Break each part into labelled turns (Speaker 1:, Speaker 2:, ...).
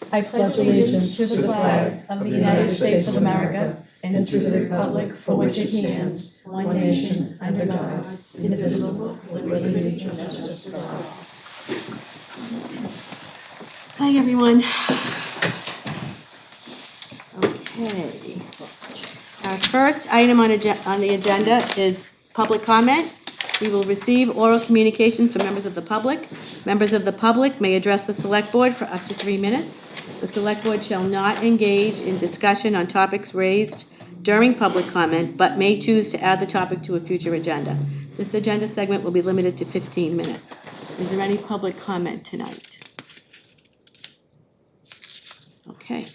Speaker 1: I pledge allegiance to the flag of the United States of America and to the republic for which it stands, one nation, under God, indivisible, with liberty and justice for all.
Speaker 2: Hi, everyone. Okay. Our first item on the agenda is public comment. We will receive oral communications from members of the public. Members of the public may address the select board for up to 3 minutes. The select board shall not engage in discussion on topics raised during public comment, but may choose to add the topic to a future agenda. This agenda segment will be limited to 15 minutes. Is there any public comment tonight? Okay.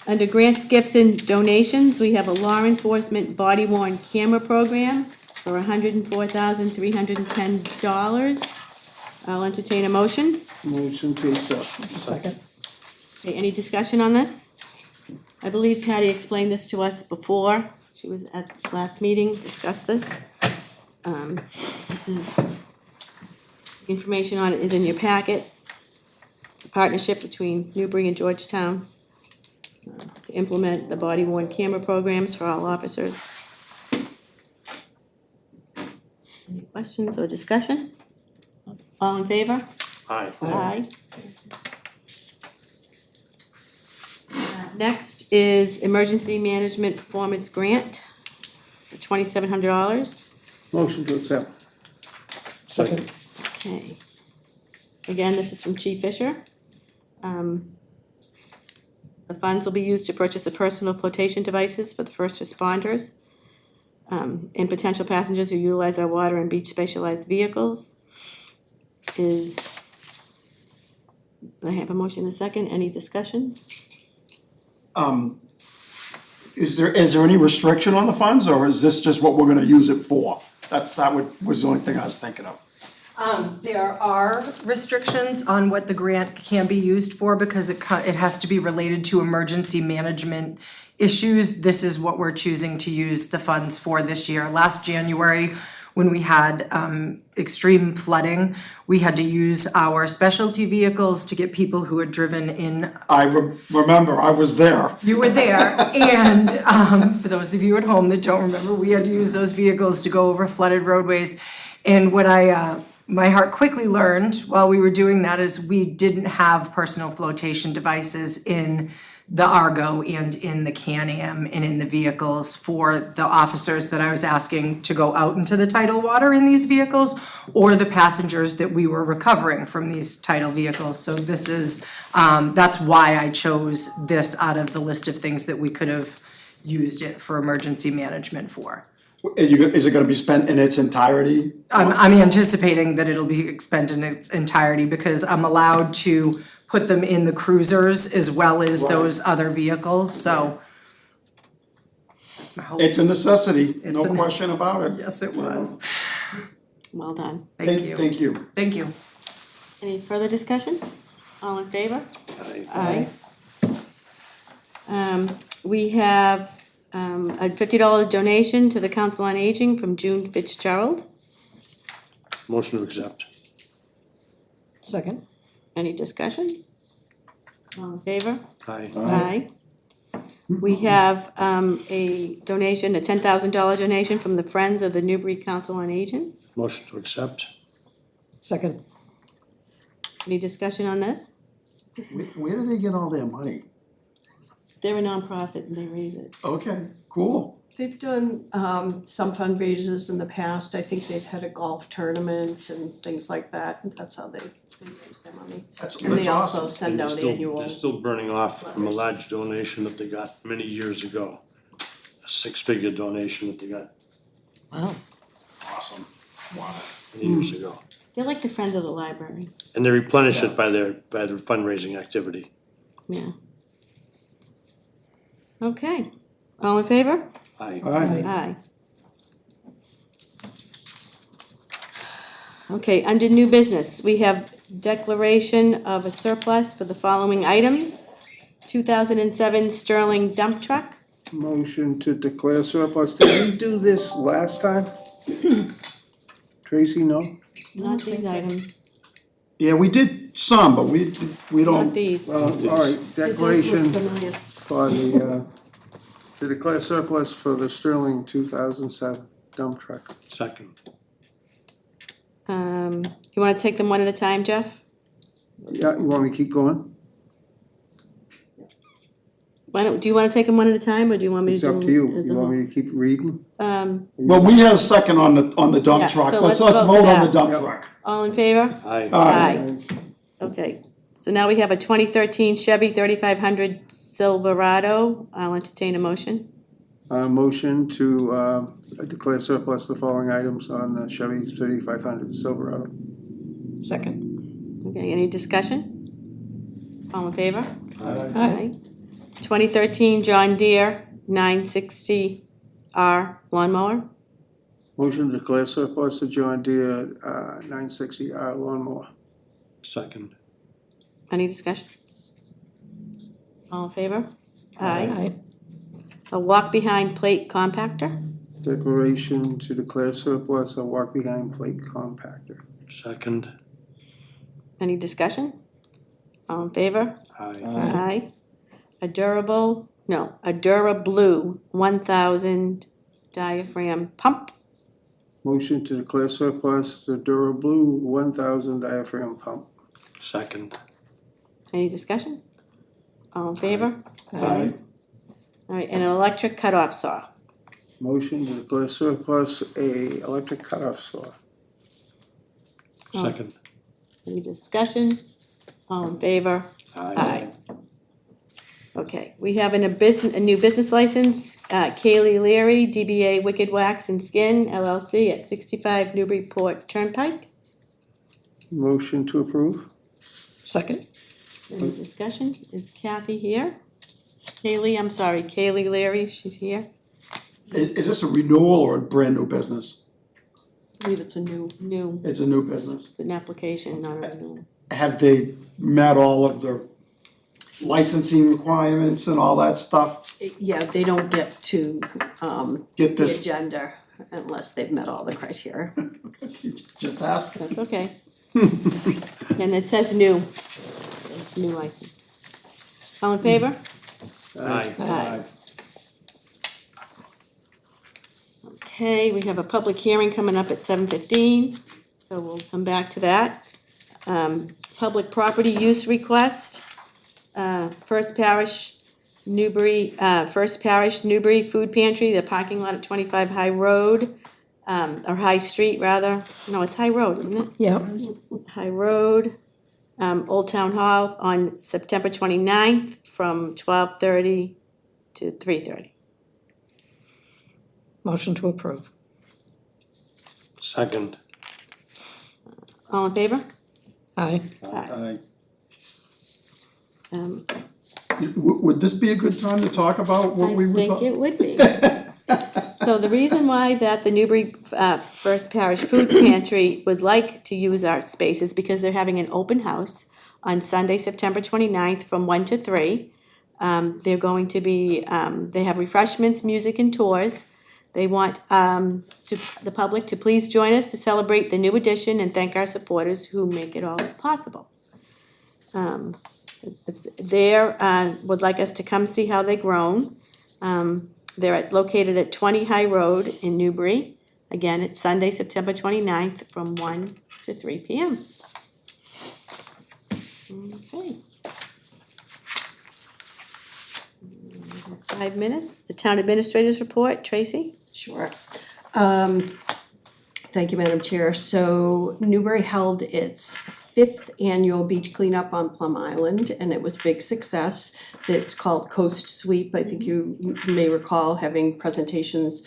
Speaker 2: Under grants, gifts, and donations, we have a law enforcement body-worn camera program for $104,310. I'll entertain a motion.
Speaker 3: Motion to accept.
Speaker 1: Second.
Speaker 2: Okay, any discussion on this? I believe Patty explained this to us before. She was at the last meeting, discussed this. This is, information on it is in your packet. It's a partnership between Newbury and Georgetown to implement the body-worn camera programs for all officers. Any questions or discussion? All in favor?
Speaker 4: Aye.
Speaker 2: Aye. Next is Emergency Management Performance Grant for $2,700.
Speaker 3: Motion to accept.
Speaker 1: Second.
Speaker 2: Okay. Again, this is from Chief Fisher. The funds will be used to purchase the personal flotation devices for the first responders and potential passengers who utilize our water and beach specialized vehicles. I have a motion and a second. Any discussion?
Speaker 4: Is there any restriction on the funds, or is this just what we're gonna use it for? Was the only thing I was thinking of.
Speaker 5: There are restrictions on what the grant can be used for because it has to be related to emergency management issues. This is what we're choosing to use the funds for this year. Last January, when we had extreme flooding, we had to use our specialty vehicles to get people who had driven in.
Speaker 4: I remember, I was there.
Speaker 5: You were there, and for those of you at home that don't remember, we had to use those vehicles to go over flooded roadways. And what my heart quickly learned while we were doing that is we didn't have personal flotation devices in the Argo and in the Can-Am and in the vehicles for the officers that I was asking to go out into the tidal water in these vehicles, or the passengers that we were recovering from these tidal vehicles. So this is, that's why I chose this out of the list of things that we could have used it for emergency management for.
Speaker 4: Is it gonna be spent in its entirety?
Speaker 5: I'm anticipating that it'll be spent in its entirety because I'm allowed to put them in the cruisers as well as those other vehicles, so that's my hope.
Speaker 4: It's a necessity,
Speaker 5: It's
Speaker 4: no
Speaker 5: a-
Speaker 4: question about it.
Speaker 5: Yes, it was.
Speaker 2: Well done.
Speaker 5: Thank you.
Speaker 4: Thank you.
Speaker 5: Thank you.
Speaker 2: Any further discussion? All in favor?
Speaker 4: Aye.
Speaker 2: We have a $50 donation to the Council on Aging from June Fitzgerald.
Speaker 4: Motion to accept.
Speaker 1: Second.
Speaker 2: Any discussion? All in favor?
Speaker 4: Aye.
Speaker 2: Aye. We have a donation, a $10,000 donation from the Friends of the Newbury Council on Aging.
Speaker 4: Motion to accept.
Speaker 1: Second.
Speaker 2: Any discussion on this?
Speaker 4: Where do they get all their money?
Speaker 2: They're a nonprofit and they raise it.
Speaker 4: Okay, cool.
Speaker 6: They've done some fundraisers in the past. I think they've had a golf tournament and things like that, and that's how they raise their money.
Speaker 4: That's
Speaker 6: And they also
Speaker 4: awesome.
Speaker 6: send out annual.
Speaker 7: They're still burning off from a
Speaker 6: letters.
Speaker 7: large donation that they got many years ago. A 6-figure donation that they got
Speaker 1: Wow.
Speaker 4: Awesome. Wow.
Speaker 7: many years ago.
Speaker 2: They're like the Friends of the Library.
Speaker 7: And they replenish it by their fundraising activity.
Speaker 2: Yeah. Okay. All in favor?
Speaker 7: Aye.
Speaker 3: Aye.
Speaker 2: Aye. Okay, under new business, we have declaration of a surplus for the following items. 2007 Sterling dump truck.
Speaker 3: Motion to declare surplus. Did we do this last time? Tracy, no?
Speaker 2: Not these items.
Speaker 4: Yeah, we did some, but we
Speaker 2: Not
Speaker 4: don't,
Speaker 2: these.
Speaker 3: Well, all right, declaration
Speaker 6: Familiar.
Speaker 3: for the, to declare surplus for the Sterling 2007 dump truck.
Speaker 7: Second.
Speaker 2: You wanna take them one at a time, Jeff?
Speaker 3: Yeah, you want me to keep going?
Speaker 2: Do you wanna take them one at a time, or do you want me
Speaker 3: It's
Speaker 2: to do?
Speaker 3: up to you.
Speaker 2: as a
Speaker 3: You want
Speaker 2: whole?
Speaker 3: me to keep reading?
Speaker 4: well, we had a second on the dump
Speaker 2: Yeah,
Speaker 4: truck.
Speaker 2: so
Speaker 4: Let's
Speaker 2: let's vote
Speaker 4: vote
Speaker 2: for
Speaker 4: on the
Speaker 2: that.
Speaker 4: dump
Speaker 3: Yep.
Speaker 4: truck.
Speaker 2: All in favor?
Speaker 7: Aye.
Speaker 4: Aye.
Speaker 2: Okay, so now we have a 2013 Chevy 3500 Silverado. I'll entertain a motion.
Speaker 3: Motion to declare surplus the following items on the Chevy 3500 Silverado.
Speaker 1: Second.
Speaker 2: Okay, any discussion? All in favor?
Speaker 1: Aye.
Speaker 2: 2013 John Deere 960R lawnmower.
Speaker 3: Motion to declare surplus the John Deere 960R lawnmower.
Speaker 7: Second.
Speaker 2: Any discussion? All in favor?
Speaker 1: Aye.
Speaker 2: A walk-behind plate compactor.
Speaker 3: Declaration to declare surplus a walk-behind plate compactor.
Speaker 7: Second.
Speaker 2: Any discussion? All in favor?
Speaker 7: Aye.
Speaker 2: Aye. A Dura-Blue 1000 diaphragm pump.
Speaker 3: Motion to declare surplus the Dura-Blue 1000 diaphragm pump.
Speaker 7: Second.
Speaker 2: Any discussion? All in favor?
Speaker 4: Aye.
Speaker 2: All right, and an electric cutoff saw.
Speaker 3: Motion to declare surplus a electric cutoff saw.
Speaker 7: Second.
Speaker 2: Any discussion? All in favor?
Speaker 7: Aye.
Speaker 2: Okay, we have a new business license, Kaylee Leary, DBA Wicked Wax and Skin LLC at 65 Newburyport Turnpike.
Speaker 3: Motion to approve.
Speaker 1: Second.
Speaker 2: Any discussion? Is Kathy here? Kaylee Leary, she's here.
Speaker 4: Is this a renewal or a brand new business?
Speaker 6: I believe it's a new.
Speaker 2: New,
Speaker 4: It's a new business.
Speaker 2: it's an application, not a renewal.
Speaker 4: Have they met all of the licensing requirements and all that stuff?
Speaker 6: Yeah, they don't get to,
Speaker 4: Get
Speaker 6: the
Speaker 4: this,
Speaker 6: agenda unless they've met all the criteria.
Speaker 4: just ask.
Speaker 2: That's okay. And it says new. It's a new license. All in favor?
Speaker 7: Aye.
Speaker 2: Aye. Okay, we have a public hearing coming up at 7:15, so we'll come back to that. Public property use request, First Parish Newbury Food Pantry, the parking lot at 25 High Road, or High Street rather, no, it's High Road, isn't it?
Speaker 1: Yep.
Speaker 2: High Road, Old Town Hall on September 29th from 12:30 to 3:30.
Speaker 1: Motion to approve.
Speaker 7: Second.
Speaker 2: All in favor?
Speaker 1: Aye.
Speaker 4: Aye.
Speaker 2: Um,
Speaker 4: Would this be a good time to talk about what we
Speaker 2: I
Speaker 4: were
Speaker 2: think
Speaker 4: talking?
Speaker 2: it would be. So the reason why that the Newbury First Parish Food Pantry would like to use our space is because they're having an open house on Sunday, September 29th from 1 to 3. They're going to be, they have refreshments, music, and tours. They want the public to please join us to celebrate the new addition and thank our supporters who make it all possible. Would like us to come see how they've grown. They're located at 20 High Road in Newbury. Again, it's Sunday, September 29th from 1 to 3 p.m. Okay. 5 minutes. The town administrator's report, Tracy?
Speaker 6: Sure. Thank you, Madam Chair. So Newbury held its 5th annual beach cleanup on Plum Island, and it was a big success. It's called Coast Sweep. I think you may recall having presentations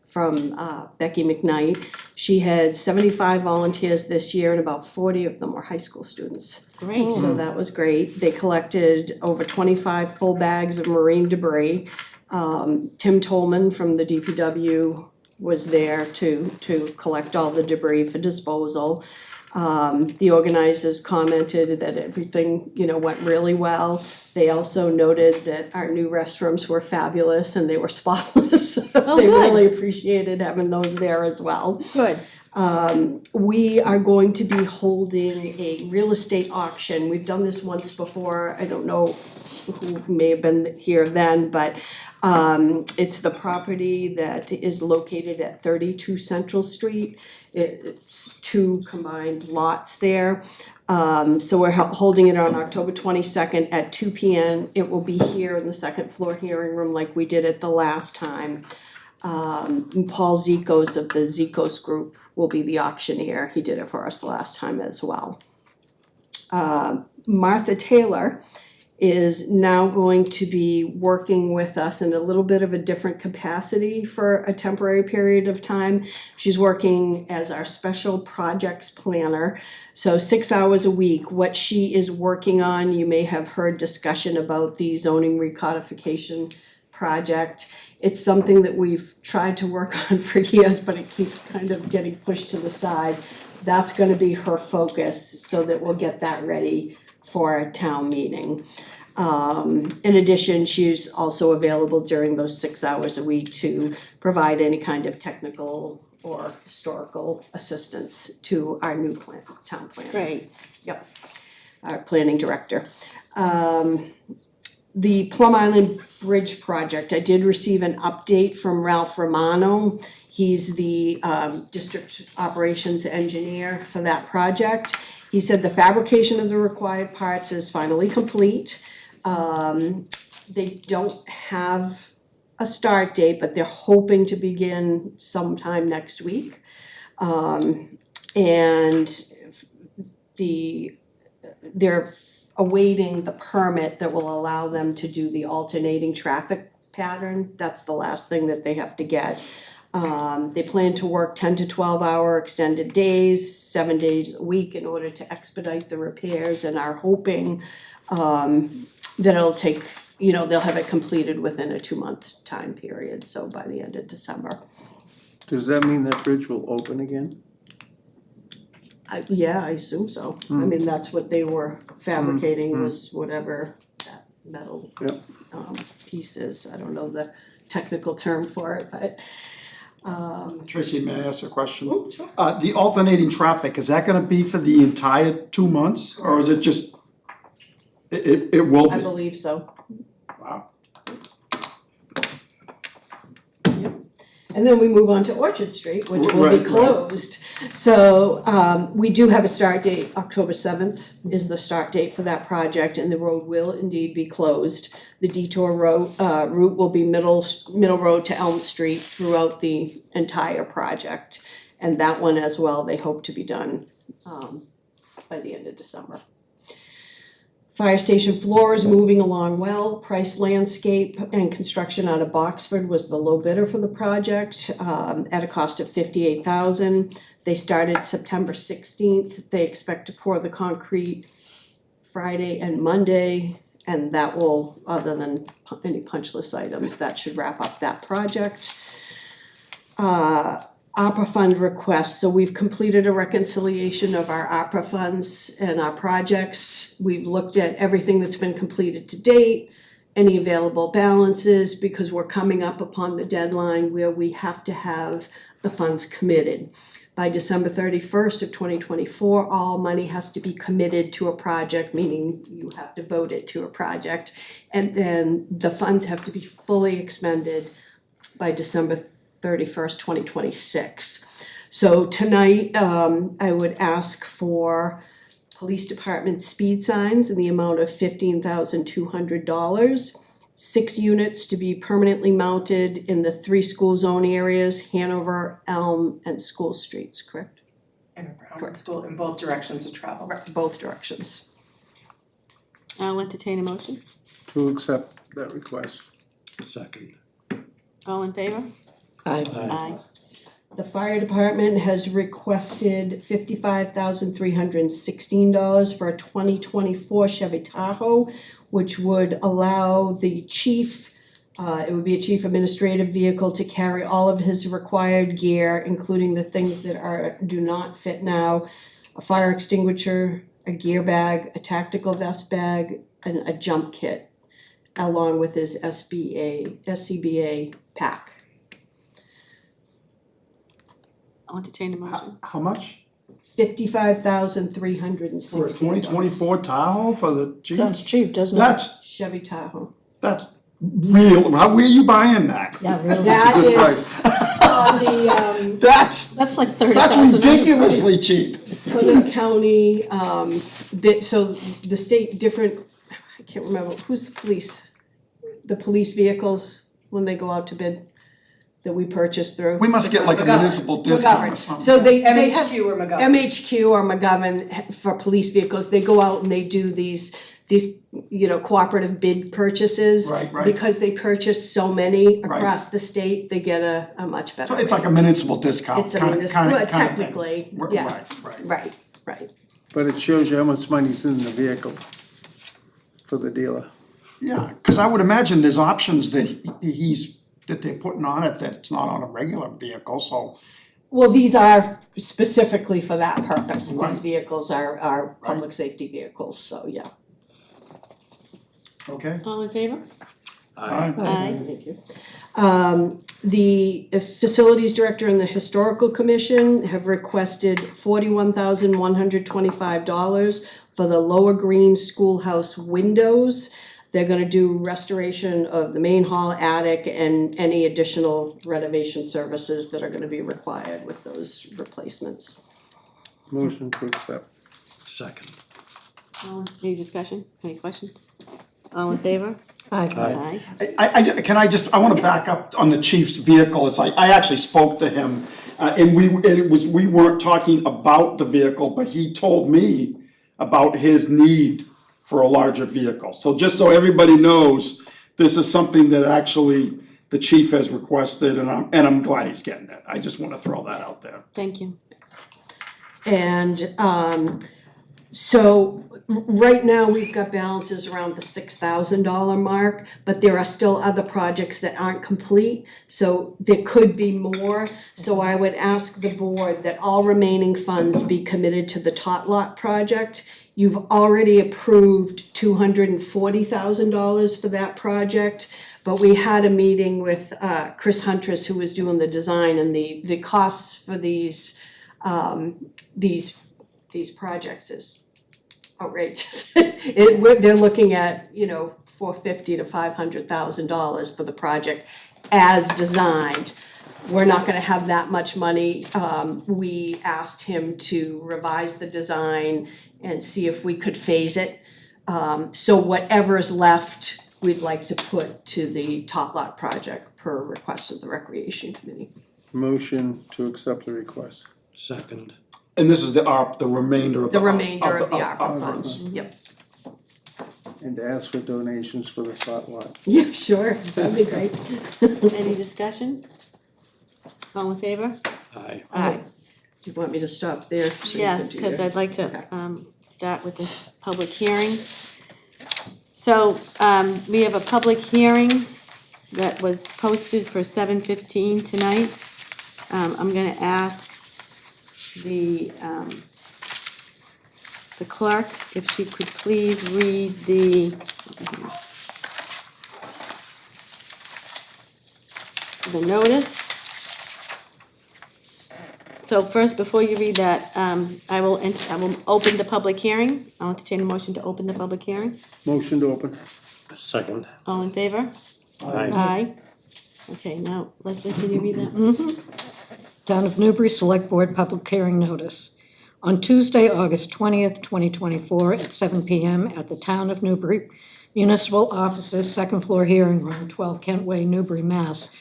Speaker 6: from Becky McKnight. She had 75 volunteers this year, and about 40 of them were high school students.
Speaker 2: Great.
Speaker 6: So that was great. They collected over 25 full bags of marine debris. Tim Tolman from the DPW was there to collect all the debris for disposal. The organizers commented that everything, went really well. They also noted that our new restrooms were fabulous and they were spotless. They
Speaker 2: good.
Speaker 6: really appreciated having those there as well.
Speaker 2: Good.
Speaker 6: We are going to be holding a real estate auction. We've done this once before. I don't know who may have been here then, but it's the property that is located at 32 Central Street. It's two combined lots there. So we're holding it on October 22nd at 2 p.m. It will be here in the second floor hearing room like we did it the last time. Paul Zikos of the Zikos Group will be the auctioneer. He did it for us last time as well. Martha Taylor is now going to be working with us in a little bit of a different capacity for a temporary period of time. She's working as our special projects planner, so 6 hours a week. What she is working on, you may have heard discussion about the zoning recodification project. It's something that we've tried to work on for years, but it keeps kind of getting pushed to the side. That's gonna be her focus, so that we'll get that ready for a town meeting. In addition, she's also available during those 6 hours a week to provide any kind of technical or historical assistance to our new town planner.
Speaker 2: Great.
Speaker 6: Yep, our planning director. The Plum Island Bridge project, I did receive an update from Ralph Romano. He's the district operations engineer for that project. He said the fabrication of the required parts is finally complete. They don't have a start date, but they're hoping to begin sometime next week. And they're awaiting the permit that will allow them to do the alternating traffic pattern. That's the last thing that they have to get. They plan to work 10 to 12-hour extended days, 7 days a week in order to expedite the repairs, and are hoping that it'll take, they'll have it completed within a 2-month time period, so by the end of December.
Speaker 3: Does that mean that bridge will open again?
Speaker 6: Yeah, I assume so. I mean, that's what they were fabricating was whatever that metal
Speaker 3: Yep.
Speaker 6: piece is. I don't know the technical term for it, but
Speaker 4: Tracy, may I ask a question?
Speaker 6: oh, sure.
Speaker 4: The alternating traffic, is that gonna be for the entire 2 months, or is it just, it will
Speaker 6: I
Speaker 4: be?
Speaker 6: believe so.
Speaker 4: Wow.
Speaker 6: And then we move on to Orchard Street, which will be
Speaker 4: Right.
Speaker 6: closed. So we do have a start date, October 7th is the start date for that project, and the road will indeed be closed. The detour route will be Middle Road to Elm Street throughout the entire project. And that one as well, they hope to be done by the end of December. Fire station floor is moving along well. Price Landscape and Construction out of Boxford was the low bidder for the project at a cost of $58,000. They started September 16th. They expect to pour the concrete Friday and Monday, and that will, other than any punch list items, that should wrap up that project. ARPA fund requests, so we've completed a reconciliation of our ARPA funds and our projects. We've looked at everything that's been completed to date, any available balances, because we're coming up upon the deadline where we have to have the funds committed. By December 31st of 2024, all money has to be committed to a project, meaning you have to vote it to a project. And then the funds have to be fully expended by December 31st, 2026. So tonight, I would ask for police department speed signs in the amount of $15,200. 6 units to be permanently mounted in the 3 school zone areas, Hanover, Elm, and School Streets, correct?
Speaker 5: And around school in both directions of travel.
Speaker 6: Both directions.
Speaker 2: I'll entertain a motion.
Speaker 3: To accept that request.
Speaker 7: Second.
Speaker 2: All in favor? Aye.
Speaker 6: The fire department has requested $55,316 for a 2024 Chevy Tahoe, which would allow the chief, it would be a chief administrative vehicle to carry all of his required gear, including the things that do not fit now, a fire extinguisher, a gear bag, a tactical vest bag, and a jump kit, along with his SCBA pack.
Speaker 2: I'll entertain a motion.
Speaker 4: How much?
Speaker 6: $55,360.
Speaker 4: For a 2024 Tahoe for the Chief?
Speaker 1: Sounds cheap, doesn't it?
Speaker 4: That's,
Speaker 6: Chevy Tahoe.
Speaker 4: that's real, where are you buying that?
Speaker 1: Yeah, really.
Speaker 6: That
Speaker 3: Good
Speaker 6: is
Speaker 3: price.
Speaker 6: on the,
Speaker 1: That's like 30,000.
Speaker 4: That's ridiculously cheap.
Speaker 6: Clinton County, bit, so the state different, I can't remember, who's the police? The police vehicles, when they go out to bid, that we purchase through?
Speaker 4: We must get like a
Speaker 5: McGovern.
Speaker 4: municipal discount or
Speaker 6: McGovern.
Speaker 4: something.
Speaker 6: So they
Speaker 5: MHQ or McGovern.
Speaker 6: MHQ or McGovern for police vehicles, they go out and they do these, cooperative bid purchases.
Speaker 4: Right.
Speaker 6: Because they purchase so many
Speaker 4: Right.
Speaker 6: across the state, they get a much better
Speaker 4: So it's
Speaker 6: rate.
Speaker 4: like a municipal discount,
Speaker 6: It's a
Speaker 4: kind
Speaker 6: municipal, well,
Speaker 4: of thing.
Speaker 6: technically, yeah.
Speaker 4: Right.
Speaker 6: Right.
Speaker 3: But it shows you how much money's in the vehicle for the dealer.
Speaker 4: Yeah, cause I would imagine there's options that that they're putting on it that's not on a regular vehicle, so.
Speaker 6: Well, these are specifically for that purpose.
Speaker 4: Right.
Speaker 6: These vehicles are public safety vehicles, so yeah.
Speaker 4: Okay.
Speaker 2: All in favor?
Speaker 7: Aye.
Speaker 2: Aye.
Speaker 6: Thank you. The Facilities Director and the Historical Commission have requested $41,125 for the Lower Green Schoolhouse windows. They're gonna do restoration of the main hall, attic, and any additional renovation services that are gonna be required with those replacements.
Speaker 3: Motion to accept.
Speaker 7: Second.
Speaker 2: Any discussion? Any questions? All in favor?
Speaker 1: Aye.
Speaker 2: Aye.
Speaker 4: I wanna back up on the chief's vehicle, it's like, I actually spoke to him, and we weren't talking about the vehicle, but he told me about his need for a larger vehicle. So just so everybody knows, this is something that actually the chief has requested, and I'm glad he's getting it. I just wanna throw that out there.
Speaker 2: Thank you.
Speaker 6: And so right now, we've got balances around the $6,000 mark, but there are still other projects that aren't complete, so there could be more. So I would ask the board that all remaining funds be committed to the Tot Lot project. You've already approved $240,000 for that project, but we had a meeting with Chris Huntress, who was doing the design, and the costs for these projects is outrageous. They're looking at, $450,000 to $500,000 for the project as designed. We're not gonna have that much money. We asked him to revise the design and see if we could phase it. So whatever's left, we'd like to put to the Tot Lot project per request of the Recreation Committee.
Speaker 3: Motion to accept the request.
Speaker 7: Second.
Speaker 4: And this is the remainder of the.
Speaker 6: The remainder of the ARPA funds, yep.
Speaker 3: And to ask for donations for the Tot Lot.
Speaker 6: Yeah, sure, that'd be great.
Speaker 2: Any discussion? All in favor?
Speaker 7: Aye.
Speaker 2: Aye.
Speaker 6: Do you want me to stop there? so you
Speaker 2: Yes,
Speaker 6: can do
Speaker 2: because
Speaker 6: your-
Speaker 2: I'd like to start with this public hearing. So we have a public hearing that was posted for 7:15 tonight. I'm gonna ask the clerk if she could please read the notice. So first, before you read that, I will open the public hearing. I'll entertain a motion to open the public hearing.
Speaker 3: Motion to open.
Speaker 7: Second.
Speaker 2: All in favor?
Speaker 7: Aye.
Speaker 2: Aye. Okay, now, Leslie, can you read that?
Speaker 1: Town of Newbury Select Board Public Hearing Notice. On Tuesday, August 20th, 2024, at 7 p.m. at the Town of Newbury Municipal Offices, second floor hearing room, 12 Kent Way, Newbury, Mass.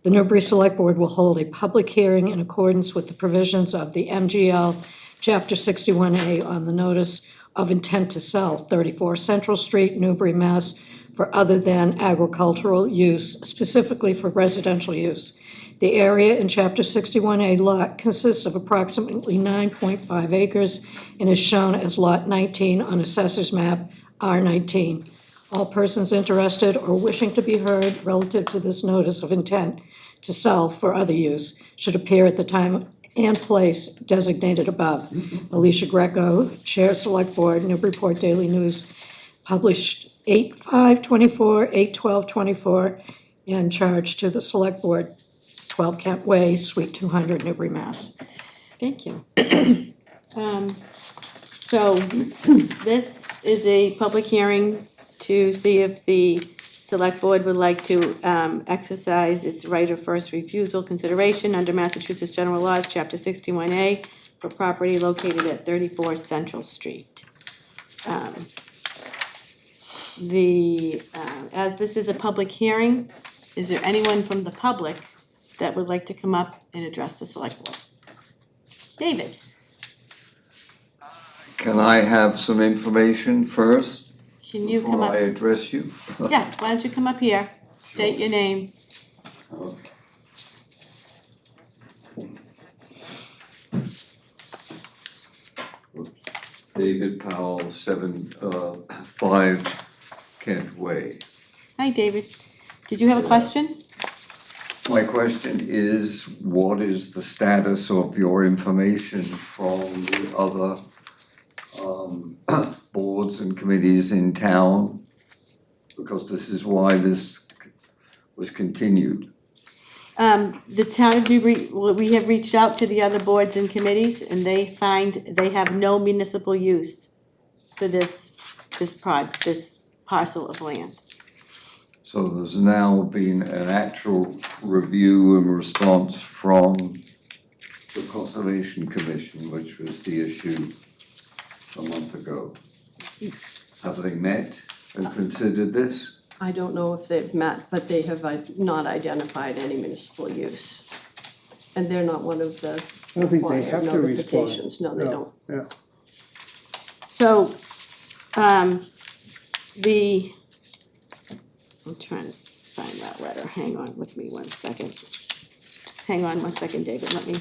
Speaker 1: The Newbury Select Board will hold a public hearing in accordance with the provisions of the MGL Chapter 61A on the notice of intent to sell 34 Central Street, Newbury, Mass. For other than agricultural use, specifically for residential use. The area in Chapter 61A lot consists of approximately 9.5 acres and is shown as Lot 19 on Assessor's Map R19. All persons interested or wishing to be heard relative to this notice of intent to sell for other use should appear at the time and place designated above. Alicia Greco, Chair Select Board, Newburyport Daily News, published 8/5/24, 8/12/24, and charged to the Select Board. 12 Kent Way, Suite 200, Newbury, Mass.
Speaker 2: Thank you. So this is a public hearing to see if the select board would like to exercise its right of first refusal consideration under Massachusetts General Laws, Chapter 61A, for property located at 34 Central Street. As this is a public hearing, is there anyone from the public that would like to come up and address the select board? David?
Speaker 8: Can I have some information first
Speaker 2: Can you come
Speaker 8: before
Speaker 2: up?
Speaker 8: I address you?
Speaker 2: Yeah, why don't you come up here, state your name.
Speaker 8: David Powell, 5 Kent Way.
Speaker 2: Hi, David. Did you have a question?
Speaker 8: My question is, what is the status of your information from the other boards and committees in town? Because this is why this was continued.
Speaker 2: The town of Newbury, we have reached out to the other boards and committees, and they find they have no municipal use for this parcel of land.
Speaker 8: So there's now been an actual review and response from the Conservation Commission, which was the issue a month ago. Have they met and considered this?
Speaker 6: I don't know if they've met, but they have not identified any municipal use. And they're not one of the
Speaker 3: I don't think they have
Speaker 6: required
Speaker 3: to respond.
Speaker 6: notifications, no, they don't.
Speaker 3: Yeah,
Speaker 2: So, I'm trying to find that letter, hang on with me one second. Just hang on one second, David, let me.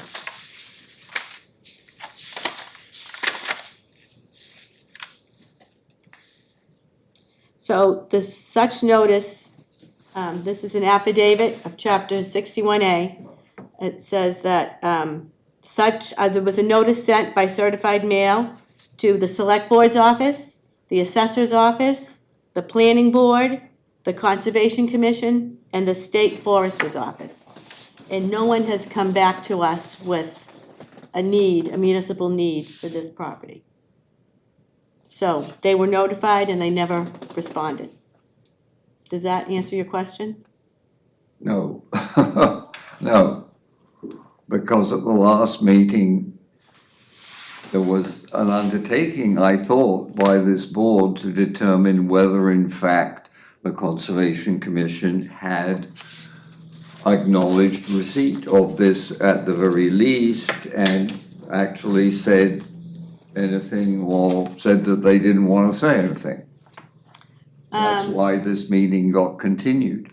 Speaker 2: So, this such notice, this is an affidavit of chapter 61A. It says that, there was a notice sent by certified mail to the select board's office, the assessor's office, the planning board, the conservation commission, and the state forester's office. And no one has come back to us with a municipal need for this property. So they were notified and they never responded. Does that answer your question?
Speaker 8: No. No. Because at the last meeting, there was an undertaking, I thought, by this board to determine whether in fact the Conservation Commission had acknowledged receipt of this at the very least and actually said anything or said that they didn't want to say anything. That's why this meeting got continued.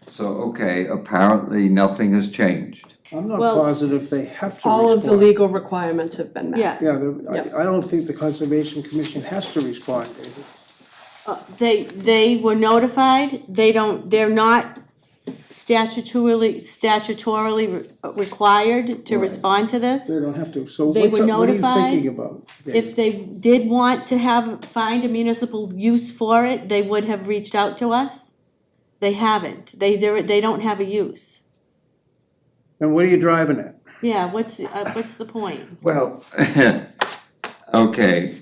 Speaker 8: So, okay, apparently nothing has changed.
Speaker 3: I'm not
Speaker 2: Well,
Speaker 3: positive they have to
Speaker 6: All of the
Speaker 3: respond.
Speaker 6: legal requirements have been met.
Speaker 2: Yeah.
Speaker 3: Yeah,
Speaker 6: Yep.
Speaker 3: I don't think the Conservation Commission has to respond, David.
Speaker 2: They were notified, they're not statutorily required to
Speaker 3: Right.
Speaker 2: respond to this.
Speaker 3: They don't have to, so
Speaker 2: They
Speaker 3: what
Speaker 2: were
Speaker 3: are you
Speaker 2: notified.
Speaker 3: thinking about? David?
Speaker 2: If they did want to find a municipal use for it, they would have reached out to us. They haven't, they don't have a use.
Speaker 3: And what are you driving at?
Speaker 2: Yeah, what's the point?
Speaker 8: Well, okay.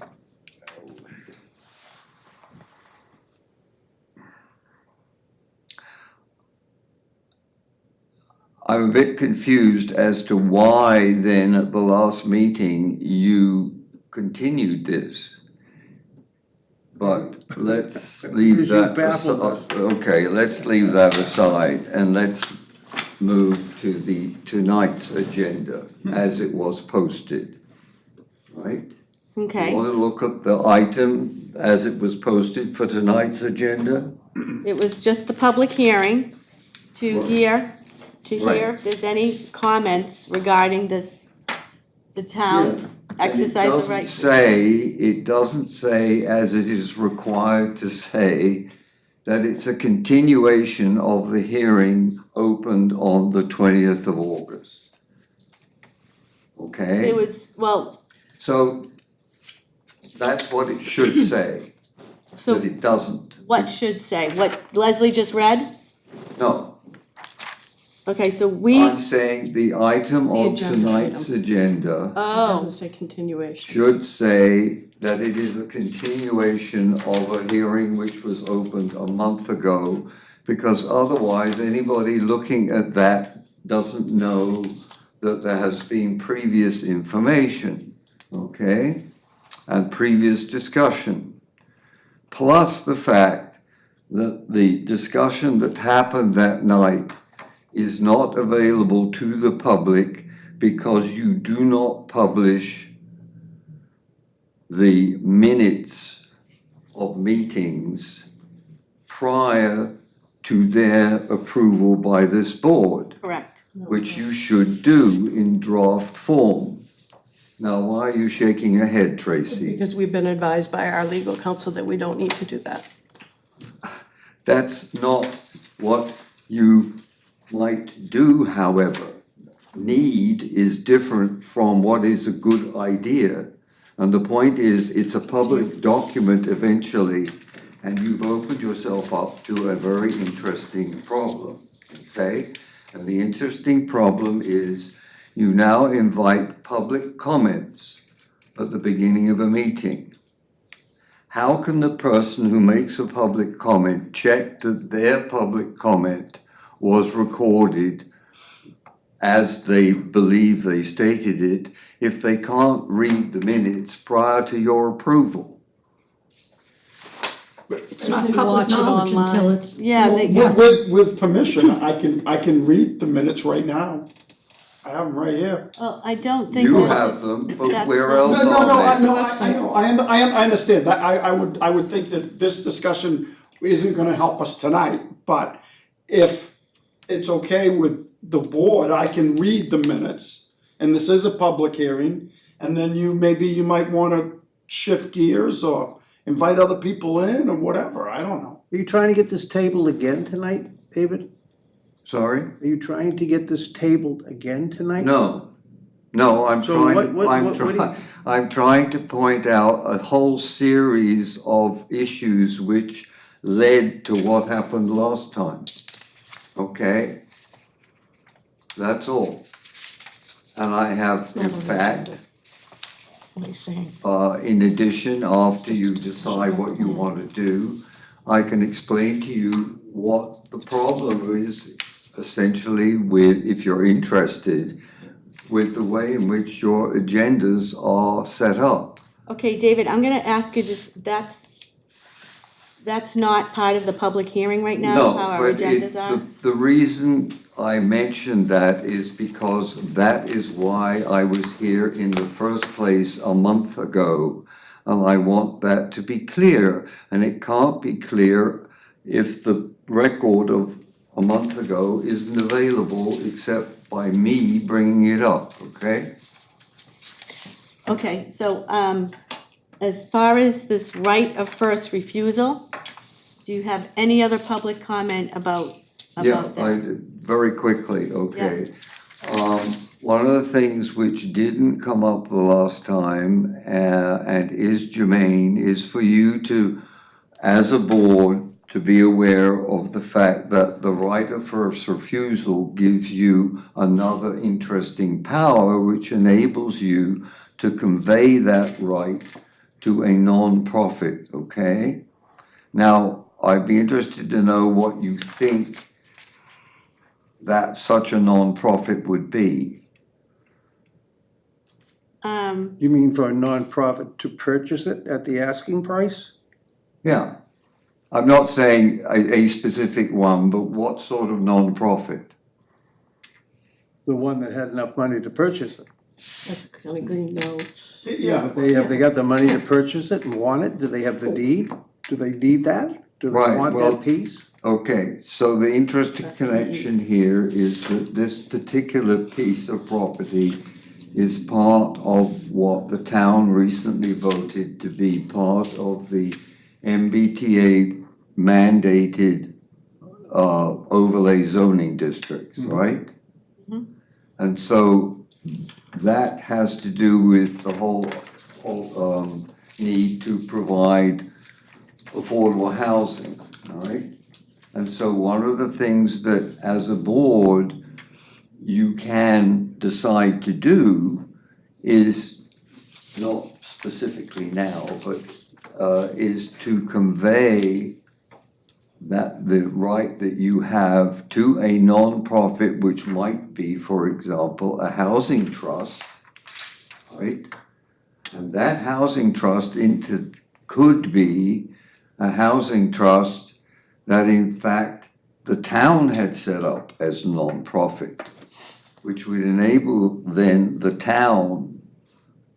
Speaker 8: I'm a bit confused as to why then at the last meeting you continued this. But let's leave
Speaker 3: Because you
Speaker 8: that
Speaker 3: baffled
Speaker 8: aside. Okay, let's leave that aside and let's move to tonight's agenda as it was posted. Right?
Speaker 2: Okay,
Speaker 8: Want to look at the item as it was posted for tonight's agenda?
Speaker 2: it was just the public hearing to
Speaker 8: Right.
Speaker 2: hear
Speaker 8: Right.
Speaker 2: if there's any comments regarding this, the town's exercise of right.
Speaker 8: It doesn't say, as it is required to say, that it's a continuation of the hearing opened on the 20th of August. Okay?
Speaker 2: It was, well,
Speaker 8: So that's what it should say, but
Speaker 2: so
Speaker 8: it doesn't.
Speaker 2: what should say, what Leslie just read?
Speaker 8: No.
Speaker 2: Okay, so we,
Speaker 8: I'm saying the item
Speaker 6: The
Speaker 8: of
Speaker 6: agenda
Speaker 8: tonight's agenda
Speaker 6: It
Speaker 2: oh,
Speaker 6: doesn't say continuation.
Speaker 8: should say that it is a continuation of a hearing which was opened a month ago, because otherwise anybody looking at that doesn't know that there has been previous information, okay? And previous discussion. Plus the fact that the discussion that happened that night is not available to the public because you do not publish the minutes of meetings prior to their approval by this board,
Speaker 2: correct.
Speaker 8: which you should do in draft form. Now, why are you shaking your head, Tracy?
Speaker 6: Because we've been advised by our legal counsel that we don't need to do that.
Speaker 8: That's not what you might do, however. Need is different from what is a good idea. And the point is, it's a public document eventually, and you've opened yourself up to a very interesting problem, okay? And the interesting problem is you now invite public comments at the beginning of a meeting. How can the person who makes a public comment check that their public comment was recorded as they believe they stated it if they can't read the minutes prior to your approval?
Speaker 1: It's not
Speaker 6: can
Speaker 1: public
Speaker 6: watch it
Speaker 1: knowledge until
Speaker 6: online.
Speaker 1: it's.
Speaker 2: Yeah, they,
Speaker 4: With permission, I can read the minutes right now. I have them right here.
Speaker 2: well, I don't think
Speaker 8: You
Speaker 2: that's.
Speaker 8: have them, but
Speaker 2: that's-
Speaker 8: where else
Speaker 4: No,
Speaker 8: are they?
Speaker 4: I understand that, I would think that this discussion isn't gonna help us tonight, but if it's okay with the board, I can read the minutes, and this is a public hearing, and then maybe you might wanna shift gears or invite other people in or whatever, I don't know.
Speaker 3: Are you trying to get this tabled again tonight, David?
Speaker 8: Sorry?
Speaker 3: Are you trying to get this tabled again tonight?
Speaker 8: No, I'm
Speaker 3: So
Speaker 8: trying, I'm trying to point out a whole series of issues which led to what happened last time. Okay? That's all. And I have, in fact,
Speaker 1: What he's saying.
Speaker 8: in addition, after
Speaker 1: just a
Speaker 8: you
Speaker 1: discussion
Speaker 8: decide
Speaker 1: about
Speaker 8: what you
Speaker 1: the
Speaker 8: want to do, I can explain to you what the problem is essentially with, if you're interested, with the way in which your agendas are set up.
Speaker 2: Okay, David, I'm gonna ask you just, that's not part of the public hearing right now,
Speaker 8: No,
Speaker 2: how our
Speaker 8: but
Speaker 2: agendas are?
Speaker 8: the reason I mentioned that is because that is why I was here in the first place a month ago. And I want that to be clear, and it can't be clear if the record of a month ago isn't available except by me bringing it up, okay?
Speaker 2: Okay, so, as far as this right of first refusal, do you have any other public comment about that?
Speaker 8: Very quickly, okay. One of the things which didn't come up the last time, and is germane, is for you to, as a board, to be aware of the fact that the right of first refusal gives you another interesting power which enables you to convey that right to a non-profit, okay? Now, I'd be interested to know what you think that such a non-profit would be.
Speaker 3: You mean for a nonprofit to purchase it at the asking price?
Speaker 8: Yeah. I'm not saying a specific one, but what sort of non-profit?
Speaker 3: The one that had enough money to purchase it?
Speaker 6: That's kind of green note.
Speaker 4: Yeah.
Speaker 3: Have they got the money to purchase it and want it? Do they have the deed? Do they deed that? Do they
Speaker 8: Right,
Speaker 3: want
Speaker 8: well-
Speaker 3: that piece?
Speaker 8: Okay, so the interesting
Speaker 6: Trustees.
Speaker 8: connection here is that this particular piece of property is part of what the town recently voted to be part of the MBTA mandated overlay zoning districts, right? And so that has to do with the whole need to provide affordable housing, all right? And so one of the things that, as a board, you can decide to do is not specifically now, but is to convey that the right that you have to a nonprofit, which might be, for example, a housing trust, right? And that housing trust could be a housing trust that in fact the town had set up as nonprofit, which would enable then the town,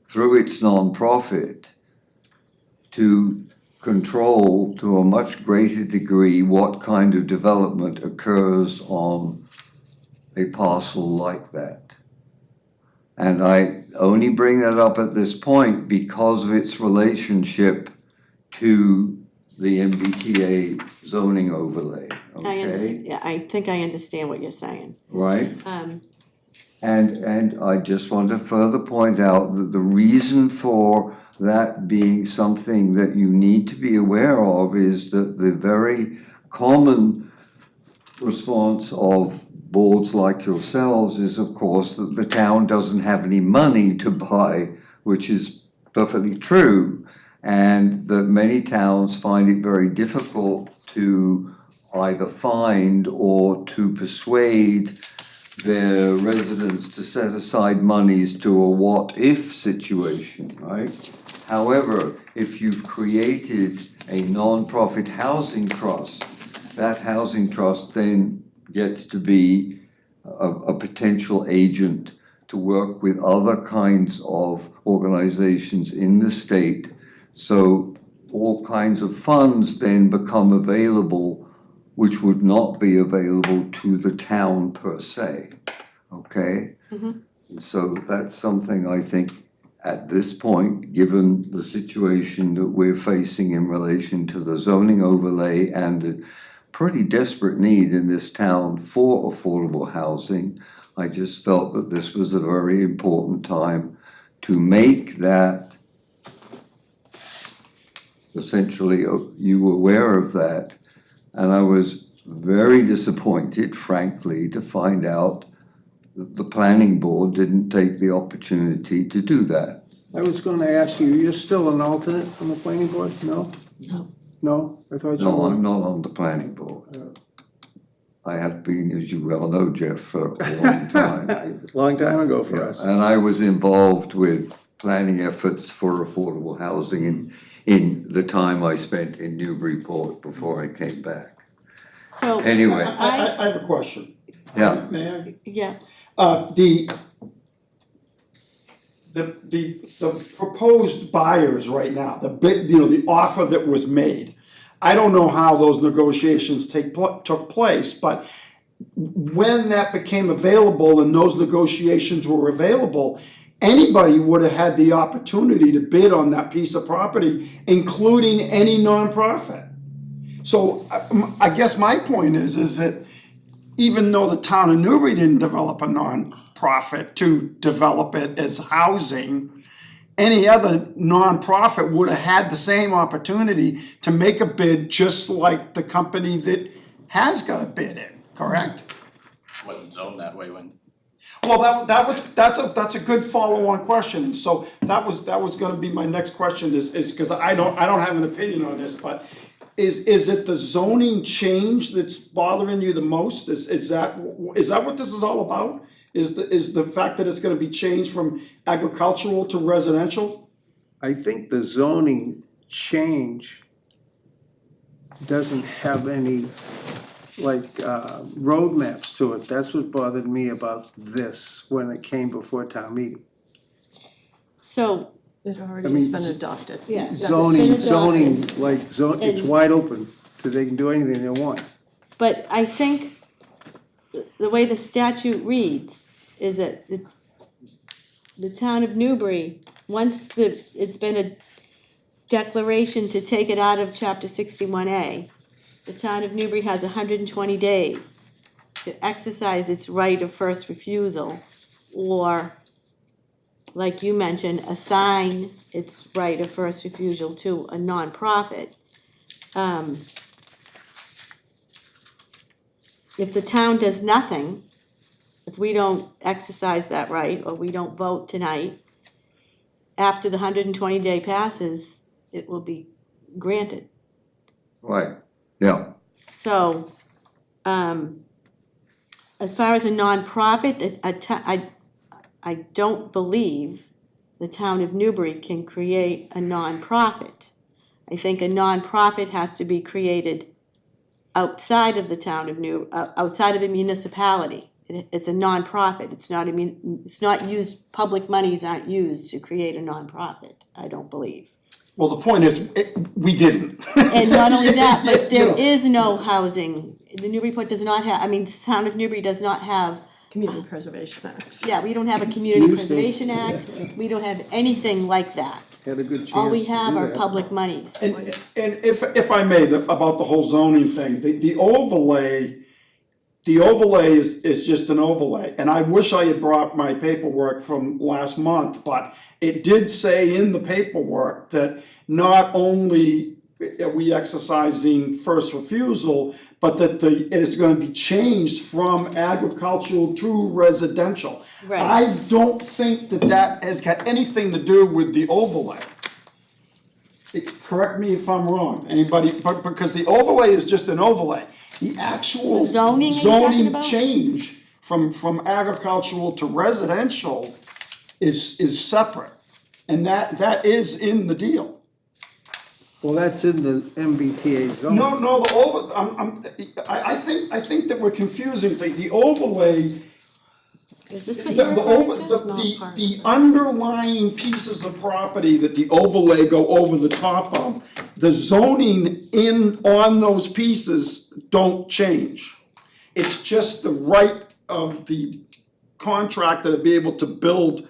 Speaker 8: through its nonprofit, to control to a much greater degree what kind of development occurs on a parcel like that. And I only bring that up at this point because of its relationship to the MBTA zoning overlay, okay?
Speaker 2: Yeah, I think I understand what you're saying.
Speaker 8: Right? And I just want to further point out that the reason for that being something that you need to be aware of is that the very common response of boards like yourselves is, of course, that the town doesn't have any money to buy, which is perfectly true, and that many towns find it very difficult to either find or to persuade their residents to set aside monies to a what-if situation, right? However, if you've created a non-profit housing trust, that housing trust then gets to be a potential agent to work with other kinds of organizations in the state. So all kinds of funds then become available, which would not be available to the town per se, okay? So that's something I think at this point, given the situation that we're facing in relation to the zoning overlay and the pretty desperate need in this town for affordable housing, I just felt that this was a very important time to make that, essentially, you were aware of that. And I was very disappointed, frankly, to find out that the planning board didn't take the opportunity to do that.
Speaker 3: I was gonna ask you, you're still an alternate on the planning board? No?
Speaker 2: No.
Speaker 3: No? I thought you
Speaker 8: No,
Speaker 3: were.
Speaker 8: I'm not on the planning board. I have been, as you well know, Jeff, for a long time.
Speaker 3: Long time ago for
Speaker 8: Yeah,
Speaker 3: us.
Speaker 8: and I was involved with planning efforts for affordable housing in the time I spent in Newburyport before I came back.
Speaker 2: So,
Speaker 8: Anyway,
Speaker 4: I have a question.
Speaker 8: yeah,
Speaker 4: May I?
Speaker 2: yeah,
Speaker 4: The proposed buyers right now, the bid, the offer that was made, I don't know how those negotiations took place, but when that became available and those negotiations were available, anybody would have had the opportunity to bid on that piece of property, including any nonprofit. So I guess my point is that even though the town of Newbury didn't develop a nonprofit to develop it as housing, any other nonprofit would have had the same opportunity to make a bid, just like the company that has got a bid in, correct?
Speaker 9: Wasn't zoned that way when.
Speaker 4: Well, that's a good follow-on question, and so that was gonna be my next question is because I don't have an opinion on this, but is it the zoning change that's bothering you the most? Is that what this is all about? Is the fact that it's gonna be changed from agricultural to residential?
Speaker 3: I think the zoning change doesn't have any, roadmaps to it. That's what bothered me about this when it came before town meeting.
Speaker 2: so,
Speaker 6: It
Speaker 3: I
Speaker 6: already
Speaker 3: mean,
Speaker 6: has been adopted.
Speaker 2: yeah.
Speaker 3: Zoning,
Speaker 2: It's been adopted.
Speaker 3: it's
Speaker 2: And-
Speaker 3: wide open, so they can do anything they want.
Speaker 2: But I think the way the statute reads is that it's the town of Newbury, once it's been a declaration to take it out of chapter 61A, the town of Newbury has 120 days to exercise its right of first refusal, or, like you mentioned, assign its right of first refusal to a nonprofit. If the town does nothing, if if we don't exercise that right, or we don't vote tonight, after the 120-day passes, it will be granted.
Speaker 8: Right, yeah.
Speaker 2: So, as far as a nonprofit, I don't believe the town of Newbury can create a nonprofit. I think a nonprofit has to be created outside of the town of outside of a municipality. It's a nonprofit. It's not used. Public monies aren't used to create a nonprofit. I don't believe.
Speaker 4: Well, the point is, we didn't.
Speaker 2: And not only that, but
Speaker 4: You
Speaker 2: there
Speaker 4: know.
Speaker 2: is no housing. The Newburyport does not have. The town of Newbury does not have.
Speaker 6: Community Preservation Act.
Speaker 2: Yeah, we don't have a Community
Speaker 3: Used to.
Speaker 2: Preservation Act. We don't have anything like that.
Speaker 3: Had a good chance.
Speaker 2: All we
Speaker 3: to
Speaker 2: have
Speaker 3: do
Speaker 2: are
Speaker 3: that.
Speaker 2: public monies.
Speaker 4: And if I may, about the whole zoning thing, the overlay is just an overlay. And I wish I had brought my paperwork from last month, but it did say in the paperwork that not only are we exercising first refusal, but that it is gonna be changed from agricultural to residential.
Speaker 2: Right.
Speaker 4: I don't think that has got anything to do with the overlay. Correct me if I'm wrong, anybody, but because the overlay is just an overlay. The actual
Speaker 2: The zoning are you talking
Speaker 4: zoning
Speaker 2: about?
Speaker 4: change from agricultural to residential is separate. And that is in the deal.
Speaker 3: Well, that's in the MBTA zone.
Speaker 4: No, I think that we're confusing things. The overlay,
Speaker 2: Is this what
Speaker 4: the,
Speaker 2: you're
Speaker 4: the
Speaker 2: referring
Speaker 4: over,
Speaker 2: to?
Speaker 4: the underlying pieces of property that the overlay go over the top of, the zoning on those pieces don't change. It's just the right of the contractor to be able to build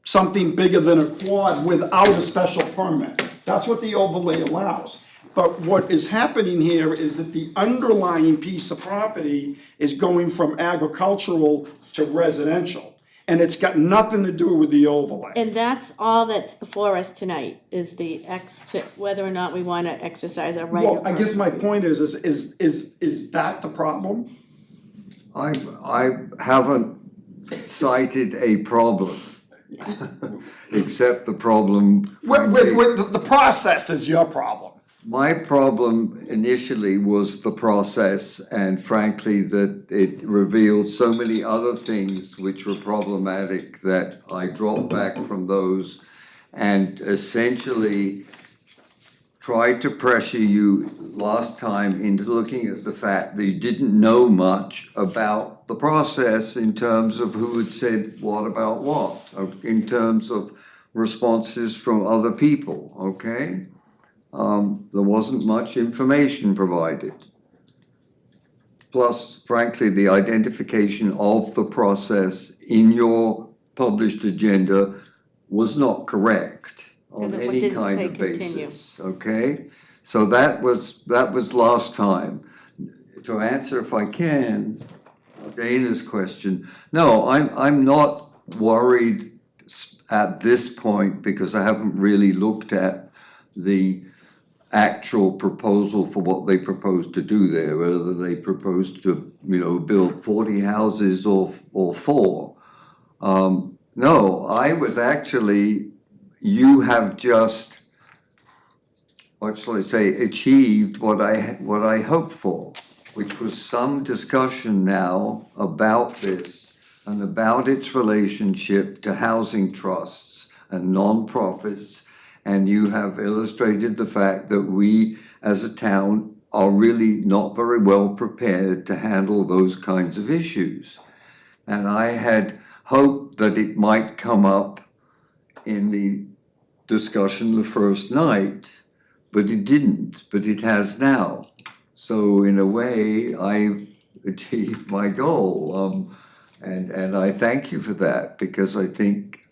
Speaker 4: something bigger than a quad without a special permit. That's what the overlay allows. But what is happening here is that the underlying piece of property is going from agricultural to residential. And it's got nothing to do with the overlay.
Speaker 2: And that's all that's before us tonight, is whether or not we wanna exercise our right of.
Speaker 4: Well, I guess my point is that the problem?
Speaker 8: I haven't cited a problem, except the problem.
Speaker 4: With the process is your problem.
Speaker 8: My problem initially was the process, and frankly, that it revealed so many other things which were problematic that I dropped back from those and essentially tried to pressure you last time into looking at the fact that you didn't know much about the process in terms of who had said what about what, in terms of responses from other people, okay? There wasn't much information provided. Plus, frankly, the identification of the process in your published agenda was not correct on
Speaker 2: Because it
Speaker 8: any
Speaker 2: didn't
Speaker 8: kind
Speaker 2: say
Speaker 8: of
Speaker 2: continue.
Speaker 8: basis, okay? So that was last time. To answer, if I can, Dana's question, no, I'm not worried at this point because I haven't really looked at the actual proposal for what they propose to do there, whether they propose to, build 40 houses or 4. No, I was actually, you have just, what shall I say, achieved what I hoped for, which was some discussion now about this and about its relationship to housing trusts and non-profits. And you have illustrated the fact that we, as a town, are really not very well prepared to handle those kinds of issues. And I had hoped that it might come up in the discussion the first night, but it didn't, but it has now. So in a way, I've achieved my goal. And I thank you for that, because I think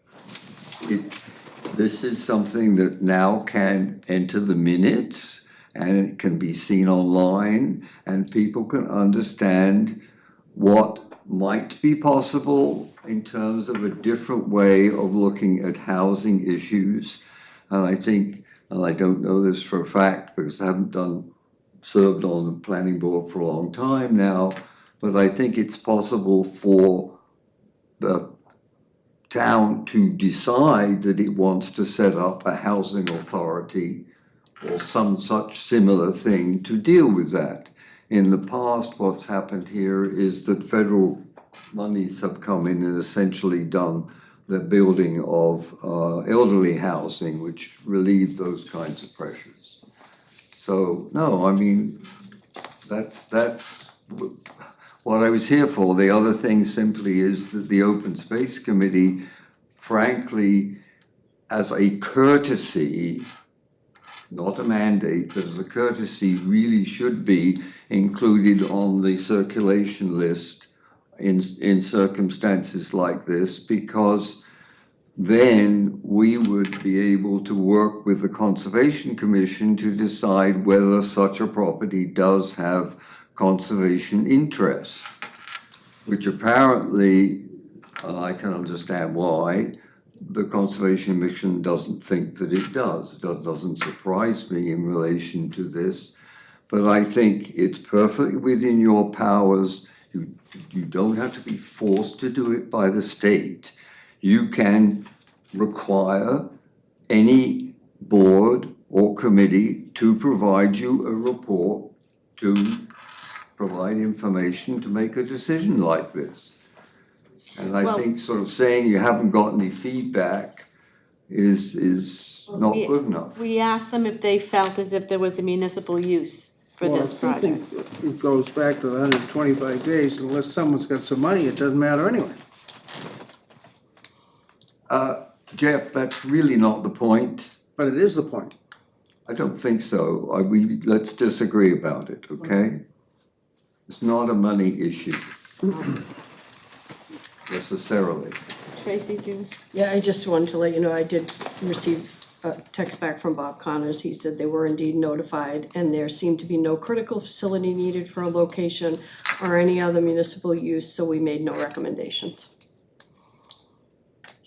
Speaker 8: this is something that now can enter the minutes and it can be seen online and people can understand what might be possible in terms of a different way of looking at housing issues. And I think, and I don't know this for a fact because I haven't served on the planning board for a long time now, but I think it's possible for the town to decide that it wants to set up a housing authority or some such similar thing to deal with that. In the past, what's happened here is that federal monies have come in and essentially done the building of elderly housing, which relieve those kinds of pressures. So, no, I mean, that's what I was here for. The other thing simply is that the Open Space Committee, frankly, as a courtesy, not a mandate, but as a courtesy, really should be included on the circulation list in circumstances like this, because then we would be able to work with the Conservation Commission to decide whether such a property does have conservation interest, which apparently, and I can understand why, the Conservation Commission doesn't think that it does. That doesn't surprise me in relation to this, but I think it's perfectly within your powers. You don't have to be forced to do it by the state. You can require any board or committee to provide you a report, to provide information to make a decision like this. And I
Speaker 2: Well-
Speaker 8: think sort of saying you haven't got any feedback is not good enough.
Speaker 2: We asked them if they felt as if there was a municipal use for this
Speaker 3: Well, I
Speaker 2: project.
Speaker 3: think it goes back to the 125 days, unless someone's got some money, it doesn't matter anyway.
Speaker 8: Jeff, that's really not the point.
Speaker 3: But it is the point.
Speaker 8: I don't think so. Let's disagree about it, okay? It's not a money issue necessarily.
Speaker 2: Tracy, do you?
Speaker 6: Yeah, I just wanted to let you know, I did receive a text back from Bob Connors. He said they were indeed notified and there seemed to be no critical facility needed for a location or any other municipal use, so we made no recommendations.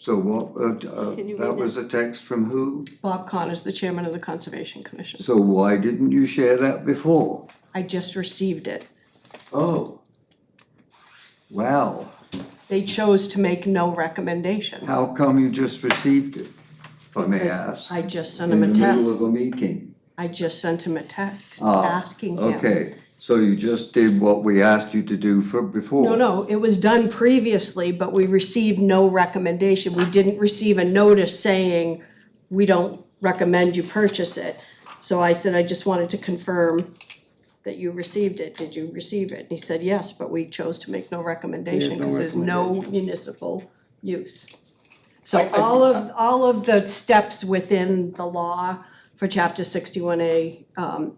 Speaker 8: So what,
Speaker 2: Can you
Speaker 8: that
Speaker 2: read
Speaker 8: was a text from who?
Speaker 6: Bob Connors, the chairman of the Conservation Commission.
Speaker 8: So why didn't you share that before?
Speaker 6: I just received it.
Speaker 8: Oh. Wow.
Speaker 6: They chose to make no recommendation.
Speaker 8: How come you just received it, if I may ask?
Speaker 6: I just sent
Speaker 8: In
Speaker 6: him
Speaker 8: the
Speaker 6: a
Speaker 8: middle of a
Speaker 6: text.
Speaker 8: meeting?
Speaker 6: I just sent him a text
Speaker 8: Ah,
Speaker 6: asking him.
Speaker 8: Okay, so you just did what we asked you to do before?
Speaker 6: No, it was done previously, but we received no recommendation. We didn't receive a notice saying, we don't recommend you purchase it. So I said, I just wanted to confirm that you received it. Did you receive it? And he said, yes, but we chose to make no recommendation because there's no municipal use. So all of the steps within the law for chapter 61A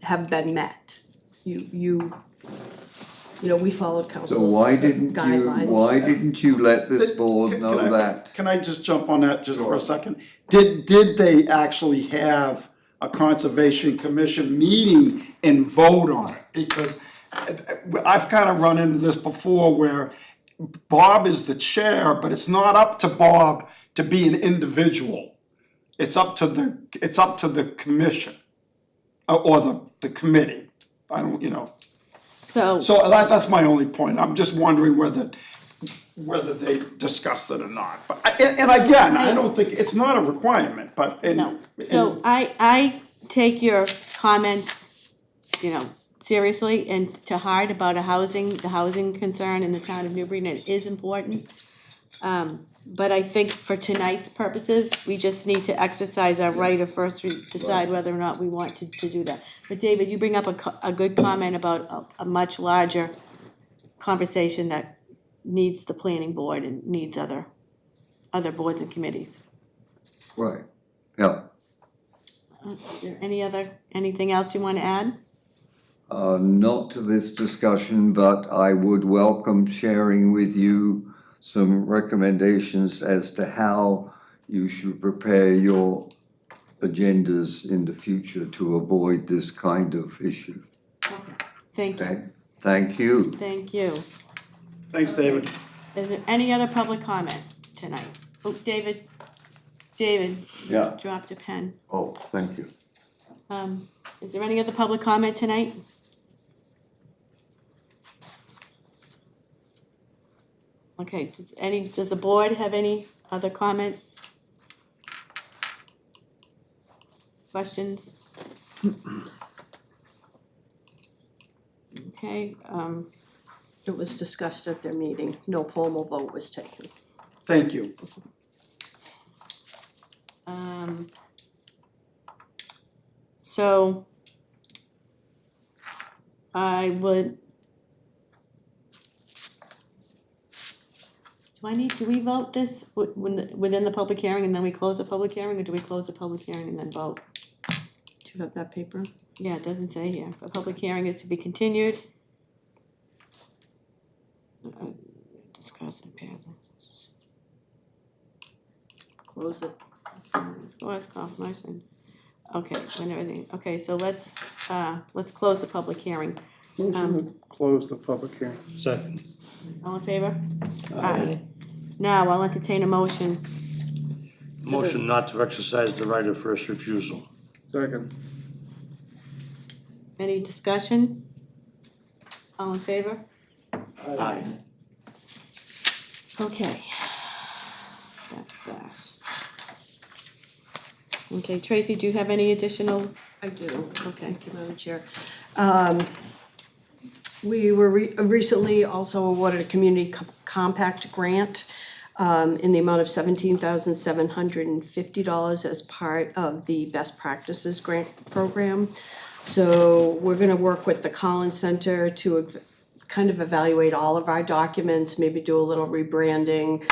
Speaker 6: have been met. You know, we followed council's
Speaker 8: So why didn't
Speaker 6: guidelines.
Speaker 8: you let this board
Speaker 4: Can
Speaker 8: know
Speaker 4: I-
Speaker 8: that?
Speaker 4: Can I just jump on that just for
Speaker 8: Sure.
Speaker 4: a second? Did they actually have a conservation commission meeting and vote on it? Because I've kind of run into this before where Bob is the chair, but it's not up to Bob to be an individual. It's up to the commission or the committee. I don't, you know.
Speaker 2: So,
Speaker 4: So that's my only point. I'm just wondering whether they discussed it or not. But and again, I don't think, it's not a requirement, but.
Speaker 2: no, so I take your comments, you know, seriously and to heart about the housing concern in the town of Newbury, and it is important. But I think for tonight's purposes, we just need to exercise our right of first decide whether or not we want to do that. But David, you bring up a good comment about a much larger conversation that needs the planning board and needs other boards and committees.
Speaker 8: Right, yeah.
Speaker 2: Is there anything else you want to add?
Speaker 8: Not to this discussion, but I would welcome sharing with you some recommendations as to how you should prepare your agendas in the future to avoid this kind of issue.
Speaker 2: Thank you.
Speaker 8: Okay? Thank you.
Speaker 2: Thank you.
Speaker 4: Thanks, David.
Speaker 2: Is there any other public comment tonight? Oh, David,
Speaker 8: Yeah.
Speaker 2: dropped a pen.
Speaker 8: Oh, thank you.
Speaker 2: Is there any other public comment tonight? Okay, does the board have any other comment? Questions? Okay,
Speaker 6: It was discussed at their meeting, no formal vote was taken.
Speaker 4: Thank you.
Speaker 2: so I would. Do we vote this within the public hearing and then we close the public hearing, or do we close the public hearing and then vote?
Speaker 6: Do you have that paper?
Speaker 2: Yeah, it doesn't say here. The public hearing is to be continued. Discuss and pass.
Speaker 6: Close it.
Speaker 2: Scores, compromise, and, okay, and everything. Okay, so let's close the public hearing.
Speaker 3: Motion to close the public hearing.
Speaker 7: Second.
Speaker 2: All in favor? Aye. Now, I'll entertain a motion.
Speaker 7: Motion not to exercise the right of first refusal.
Speaker 3: Second.
Speaker 2: Any discussion? All in favor?
Speaker 7: Aye.
Speaker 2: Okay. That's that. Okay, Tracy, do you have any additional?
Speaker 6: I do.
Speaker 2: Okay.
Speaker 6: Thank you, Madam Chair. We were recently also awarded a community compact grant in the amount of $17,750 as part of the Best Practices Grant Program. So we're gonna work with the Collins Center to kind of evaluate all of our documents, maybe do a little rebranding.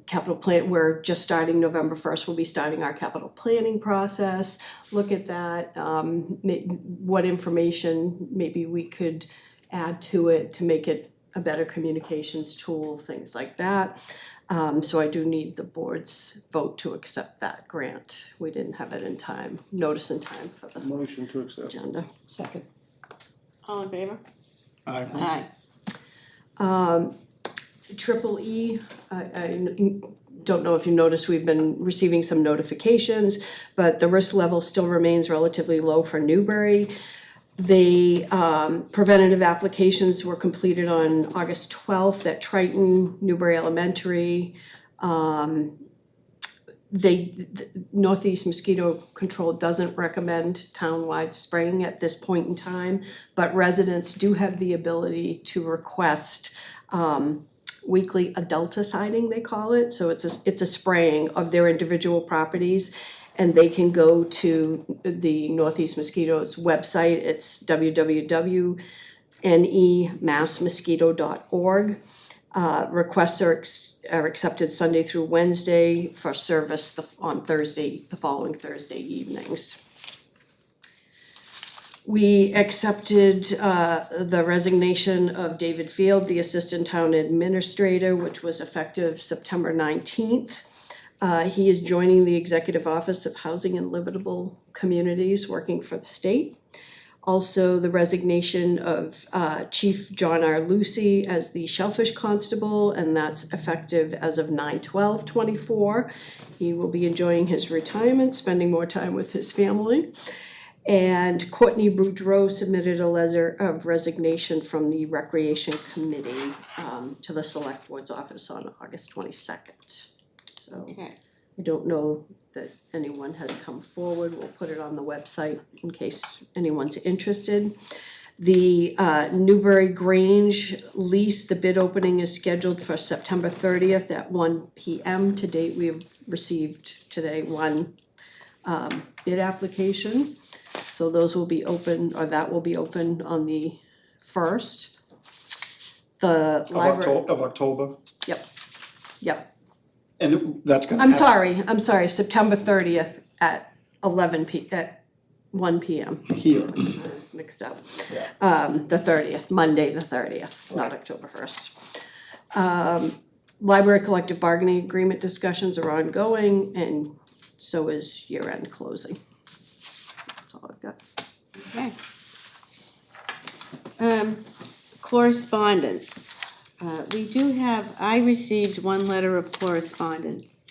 Speaker 6: Capital plan, we're just starting November 1st, we'll be starting our capital planning process. Look at that, what information maybe we could add to it to make it a better communications tool, things like that. So I do need the board's vote to accept that grant. We didn't have it in time, notice in time for the
Speaker 3: Motion to accept.
Speaker 6: agenda. Second.
Speaker 2: All in favor?
Speaker 4: Aye.
Speaker 2: Aye.
Speaker 6: Triple E, I don't know if you noticed, we've been receiving some notifications, but the risk level still remains relatively low for Newbury. The preventative applications were completed on August 12th at Triton, Newbury Elementary. Northeast Mosquito Control doesn't recommend townwide spraying at this point in time, but residents do have the ability to request weekly adulticiding, they call it. So it's a spraying of their individual properties, and they can go to the Northeast Mosquitoes website. It's www.nemassmosquito.org. Requests are accepted Sunday through Wednesday for service on Thursday, the following Thursday evenings. We accepted the resignation of David Field, the Assistant Town Administrator, which was effective September 19th. He is joining the Executive Office of Housing and Livable Communities, working for the state. Also, the resignation of Chief John R. Lucy as the Shellfish Constable, and that's effective as of 9/12/24. He will be enjoying his retirement, spending more time with his family. And Courtney Boudreau submitted a letter of resignation from the Recreation Committee to the Select Board's office on August 22nd. So
Speaker 2: Okay.
Speaker 6: I don't know that anyone has come forward. We'll put it on the website in case anyone's interested. The Newbury Grange lease, the bid opening is scheduled for September 30th at 1 p.m. To date, we have received today one bid application. So those will be open, or that will be open on the 1st. The library,
Speaker 4: Of October,
Speaker 6: yep.
Speaker 4: and that's gonna
Speaker 6: I'm
Speaker 4: happen
Speaker 6: sorry, September 30th at 1 p.m.
Speaker 4: here.
Speaker 6: I was mixed up. The 30th, Monday, the 30th, not October 1st. Library collective bargaining agreement discussions are ongoing, and so is year-end closing. That's all I've got.
Speaker 2: Okay. Correspondence. I received one letter of correspondence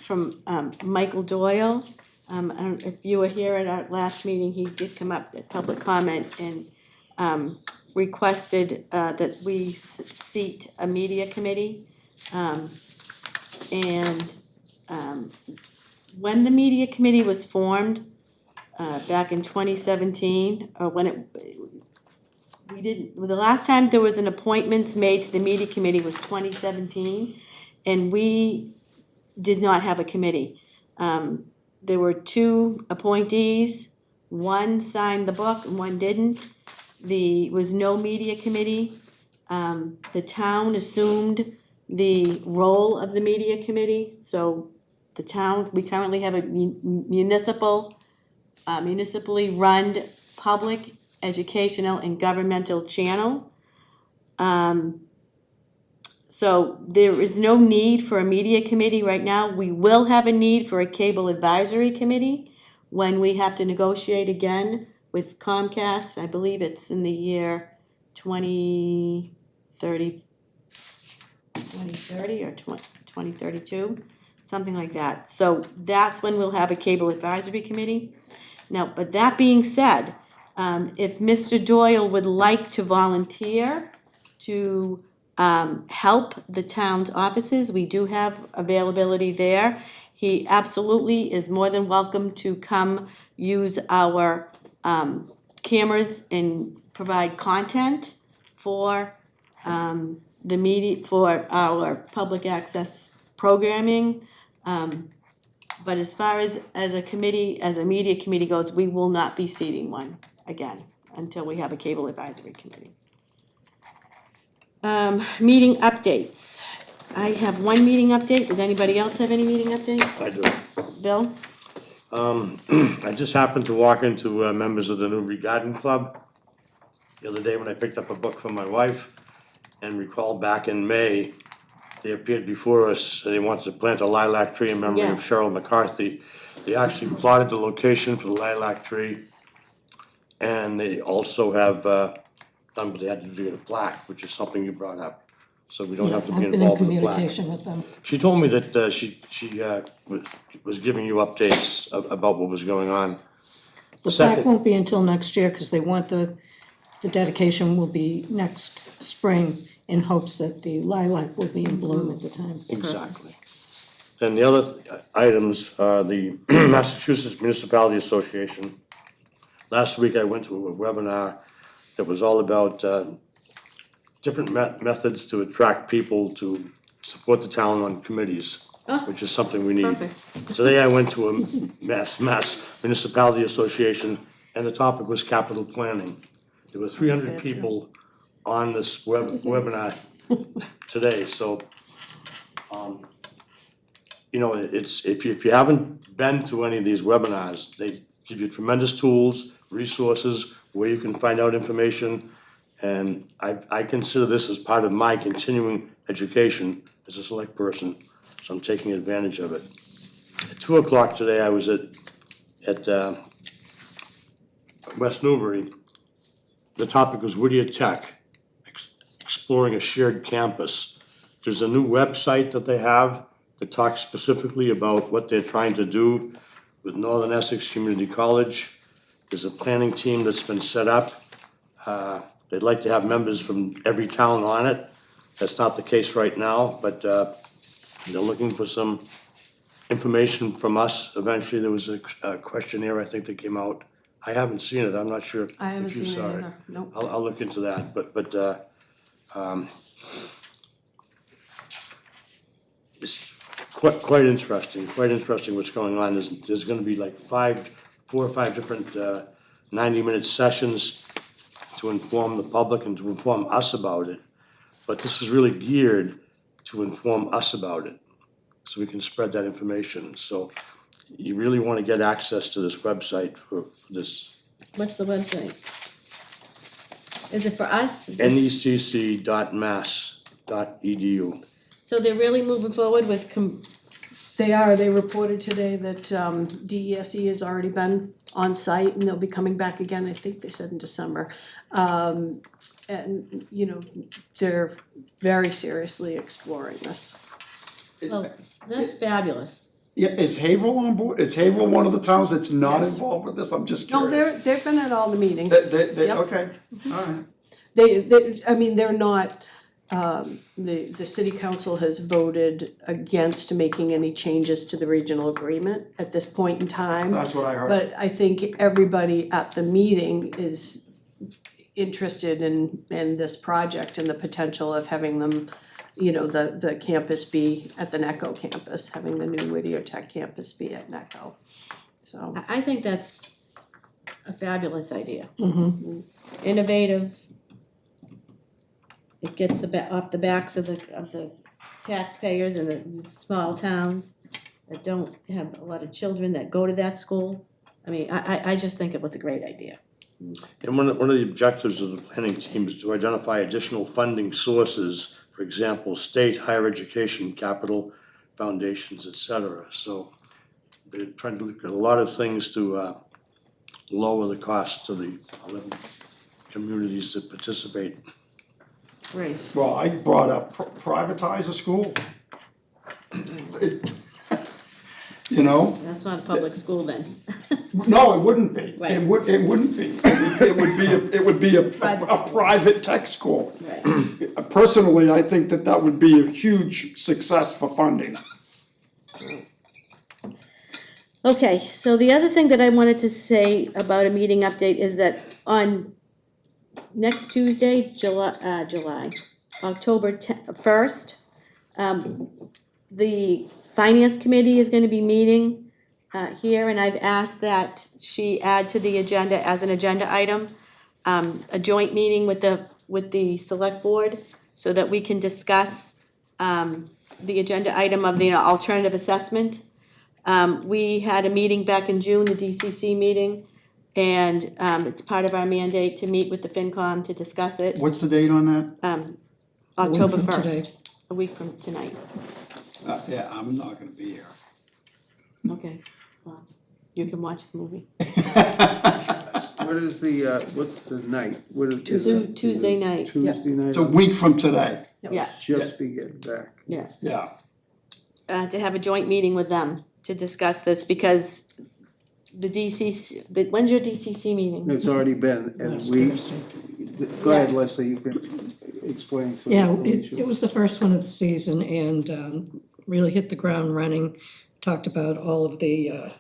Speaker 2: from Michael Doyle. I don't know if you were here at our last meeting, he did come up at public comment and requested that we seat a media committee. And when the media committee was formed, back in 2017, or when the last time there was an appointments made to the media committee was 2017, and we did not have a committee. There were 2 appointees, one signed the book and one didn't. There was no media committee. The town assumed the role of the media committee, so the town, we currently have a municipally run public, educational, and governmental channel. So there is no need for a media committee right now. We will have a need for a cable advisory committee when we have to negotiate again with Comcast. I believe it's in the year 2030 or 2032, something like that. So that's when we'll have a cable advisory committee. Now, but that being said, if Mr. Doyle would like to volunteer to help the town's offices, we do have availability there. He absolutely is more than welcome to come use our cameras and provide content for the media, for our public access programming. But as far as a committee, as a media committee goes, we will not be seating one again until we have a cable advisory committee. Meeting updates. I have one meeting update. Does anybody else have any meeting updates?
Speaker 7: I do.
Speaker 2: Bill?
Speaker 7: I just happened to walk into members of the Newbury Garden Club the other day when I picked up a book for my wife, and recall back in May, they appeared before us, and they wanted to plant a lilac tree in memory of
Speaker 2: Yes.
Speaker 7: Cheryl McCarthy. They actually plotted the location for the lilac tree, and they also have done what they had to do to get a plaque, which is something you brought up. So we don't have to be
Speaker 1: I've been in
Speaker 7: involved in the plaque.
Speaker 1: communication with them.
Speaker 7: She told me that she was giving you updates about what was going on.
Speaker 1: The
Speaker 7: Second-
Speaker 1: plaque won't be until next year, because they want the dedication will be next spring in hopes that the lilac will be in bloom at the time.
Speaker 7: Exactly. Then the other items are the Massachusetts Municipality Association. Last week I went to a webinar that was all about different methods to attract people to support the town on committees, which is something we need.
Speaker 2: Perfect.
Speaker 7: Today I went to a Mass Municipality Association, and the topic was capital planning. There were 300 people on this webinar today, so, you know, it's, if you haven't been to any of these webinars, they give you tremendous tools, resources, where you can find out information. And I consider this as part of my continuing education as a select person, so I'm taking advantage of it. At 2 o'clock today, I was at West Newbury. The topic was Whittier Tech, exploring a shared campus. There's a new website that they have that talks specifically about what they're trying to do with Northern Essex Community College. There's a planning team that's been set up. They'd like to have members from every town on it. That's not the case right now, but they're looking for some information from us. Eventually, there was a questionnaire, I think, that came out. I haven't seen it. I'm not sure
Speaker 6: I haven't
Speaker 7: if you
Speaker 6: seen it
Speaker 7: saw it.
Speaker 6: either. Nope.
Speaker 7: I'll look into that, but it's quite interesting what's going on. There's gonna be like 4 or 5 different 90-minute sessions to inform the public and to inform us about it. But this is really geared to inform us about it, so we can spread that information. So you really wanna get access to this website for this,
Speaker 2: What's the website? Is it for us?
Speaker 7: necc.mass.edu.
Speaker 2: So they're really moving forward with
Speaker 6: They reported today that DESE has already been on site and they'll be coming back again, I think they said in December. And, you know, they're very seriously exploring this.
Speaker 2: well, that's fabulous.
Speaker 4: Yeah, is Haverhill on board? Is Haverhill one of the towns that's not
Speaker 6: Yes.
Speaker 4: involved with this? I'm just
Speaker 6: No,
Speaker 4: curious.
Speaker 6: they've been at all the meetings.
Speaker 4: They,
Speaker 6: Yep.
Speaker 4: okay, all right.
Speaker 6: I mean, they're not, the city council has voted against making any changes to the regional agreement at this point in time.
Speaker 4: That's what I heard.
Speaker 6: But I think everybody at the meeting is interested in this project and the potential of having them, the campus be at the NECO campus, having the new Whittier Tech campus be at NECO. So,
Speaker 2: I think that's a fabulous idea. Innovative. It gets off the backs of the taxpayers in the small towns that don't have a lot of children that go to that school. I mean, I just think it was a great idea.
Speaker 7: And one of the objectives of the planning team is to identify additional funding sources, for example, state higher education capital foundations, et cetera. So they're trying to look at a lot of things to lower the cost to the 11 communities that participate.
Speaker 2: Right.
Speaker 4: Well, I brought up privatize a school.
Speaker 2: That's not a public school then.
Speaker 4: No, it wouldn't be.
Speaker 2: Right.
Speaker 4: It wouldn't be. It would be a private tech school.
Speaker 2: Right.
Speaker 4: Personally, I think that would be a huge success for funding.
Speaker 2: Okay, so the other thing that I wanted to say about a meeting update is that on next Tuesday, October 1st, the Finance Committee is gonna be meeting here, and I've asked that she add to the agenda as an agenda item, a joint meeting with the Select Board, so that we can discuss the agenda item of the alternative assessment. We had a meeting back in June, the DCC meeting, and it's part of our mandate to meet with the FinCom to discuss it.
Speaker 4: What's the date on that?
Speaker 2: October
Speaker 1: from today.
Speaker 2: 1st, a week from tonight.
Speaker 4: Yeah, I'm not gonna be here.
Speaker 2: Okay, well, you can watch the movie.
Speaker 3: What is the, what's the night? What is
Speaker 2: Tuesday night,
Speaker 3: Tuesday night?
Speaker 4: It's a week from today,
Speaker 2: yeah,
Speaker 3: Just be getting back.
Speaker 2: yeah.
Speaker 4: yeah.
Speaker 2: To have a joint meeting with them to discuss this, because the DCC, when's your DCC meeting?
Speaker 3: It's already been, and
Speaker 1: Last
Speaker 3: we,
Speaker 1: Thursday.
Speaker 3: go ahead, Leslie, you can explain. some
Speaker 1: Yeah,
Speaker 3: of the
Speaker 1: it
Speaker 3: issue.
Speaker 1: was the first one of the season and really hit the ground running. Talked about all of the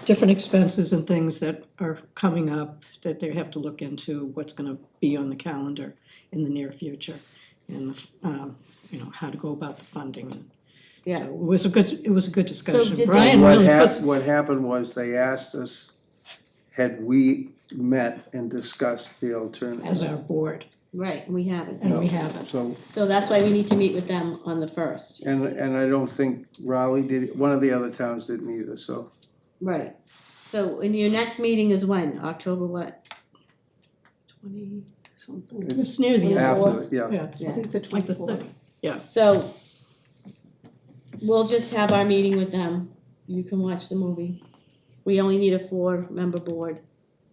Speaker 1: different expenses and things that are coming up that they have to look into, what's gonna be on the calendar in the near future. And, how to go about the funding. And
Speaker 2: Yeah.
Speaker 1: So it was a good discussion.
Speaker 2: did they-
Speaker 1: Brian
Speaker 3: What
Speaker 1: really puts,
Speaker 3: what happened was they asked us, had we met and discussed the alternative?
Speaker 1: as our board,
Speaker 2: Right, we haven't.
Speaker 1: and we haven't.
Speaker 3: So,
Speaker 2: That's why we need to meet with them on the 1st.
Speaker 3: and I don't think Raleigh did, one of the other towns didn't either, so.
Speaker 2: Right. So, and your next meeting is when? October what? 20 something?
Speaker 1: It's near the end.
Speaker 3: After, yeah.
Speaker 1: Yeah, it's
Speaker 2: Yeah.
Speaker 1: like the 24th. Yeah.
Speaker 2: So, we'll just have our meeting with them. You can watch the movie. We only need a 4-member board.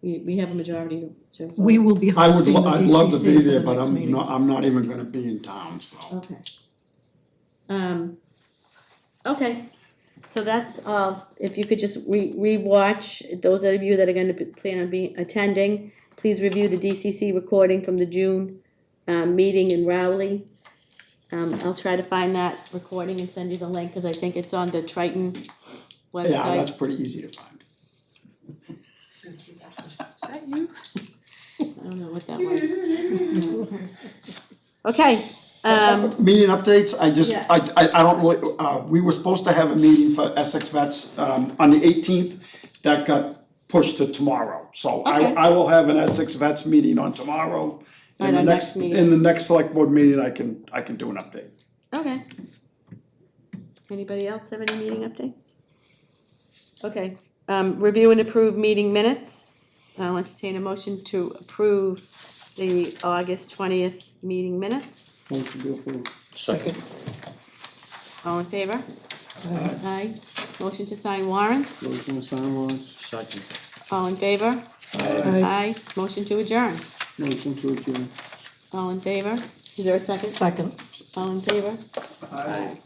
Speaker 2: We have a majority to vote.
Speaker 1: We will be
Speaker 4: I would,
Speaker 1: hosting the
Speaker 4: I'd love to be
Speaker 1: DCC for
Speaker 4: there,
Speaker 1: the
Speaker 4: but
Speaker 1: next meeting.
Speaker 4: I'm not even gonna be in town, so.
Speaker 2: Okay. Okay, so that's all. If you could just re-watch, those of you that are gonna plan on attending, please review the DCC recording from the June meeting in Rowley. I'll try to find that recording and send you the link, cause I think it's on the Triton website.
Speaker 4: Yeah, that's pretty easy to find.
Speaker 6: is that you?
Speaker 2: I don't know what that was. Okay,
Speaker 4: Meeting updates,
Speaker 2: Yeah.
Speaker 4: I don't really, we were supposed to have a meeting for Essex Vets, on the 18th, that got pushed to tomorrow. So
Speaker 2: Okay.
Speaker 4: I will have an Essex Vets meeting on tomorrow.
Speaker 2: On
Speaker 4: In the
Speaker 2: our
Speaker 4: next,
Speaker 2: next meeting.
Speaker 4: in the next select board meeting, I can do an update.
Speaker 2: okay. Anybody else have any meeting updates? Okay, review and approve meeting minutes. I'll entertain a motion to approve the August 20th meeting minutes.
Speaker 3: Motion to approve.
Speaker 7: Second.
Speaker 2: All in favor? Aye. Motion to sign warrants.
Speaker 3: Motion to sign warrants.
Speaker 7: Second.
Speaker 2: All in favor? Aye. Motion to adjourn.
Speaker 3: Motion to adjourn.
Speaker 2: All in favor? Is there a second?
Speaker 1: Second.
Speaker 2: All in favor?
Speaker 3: Aye.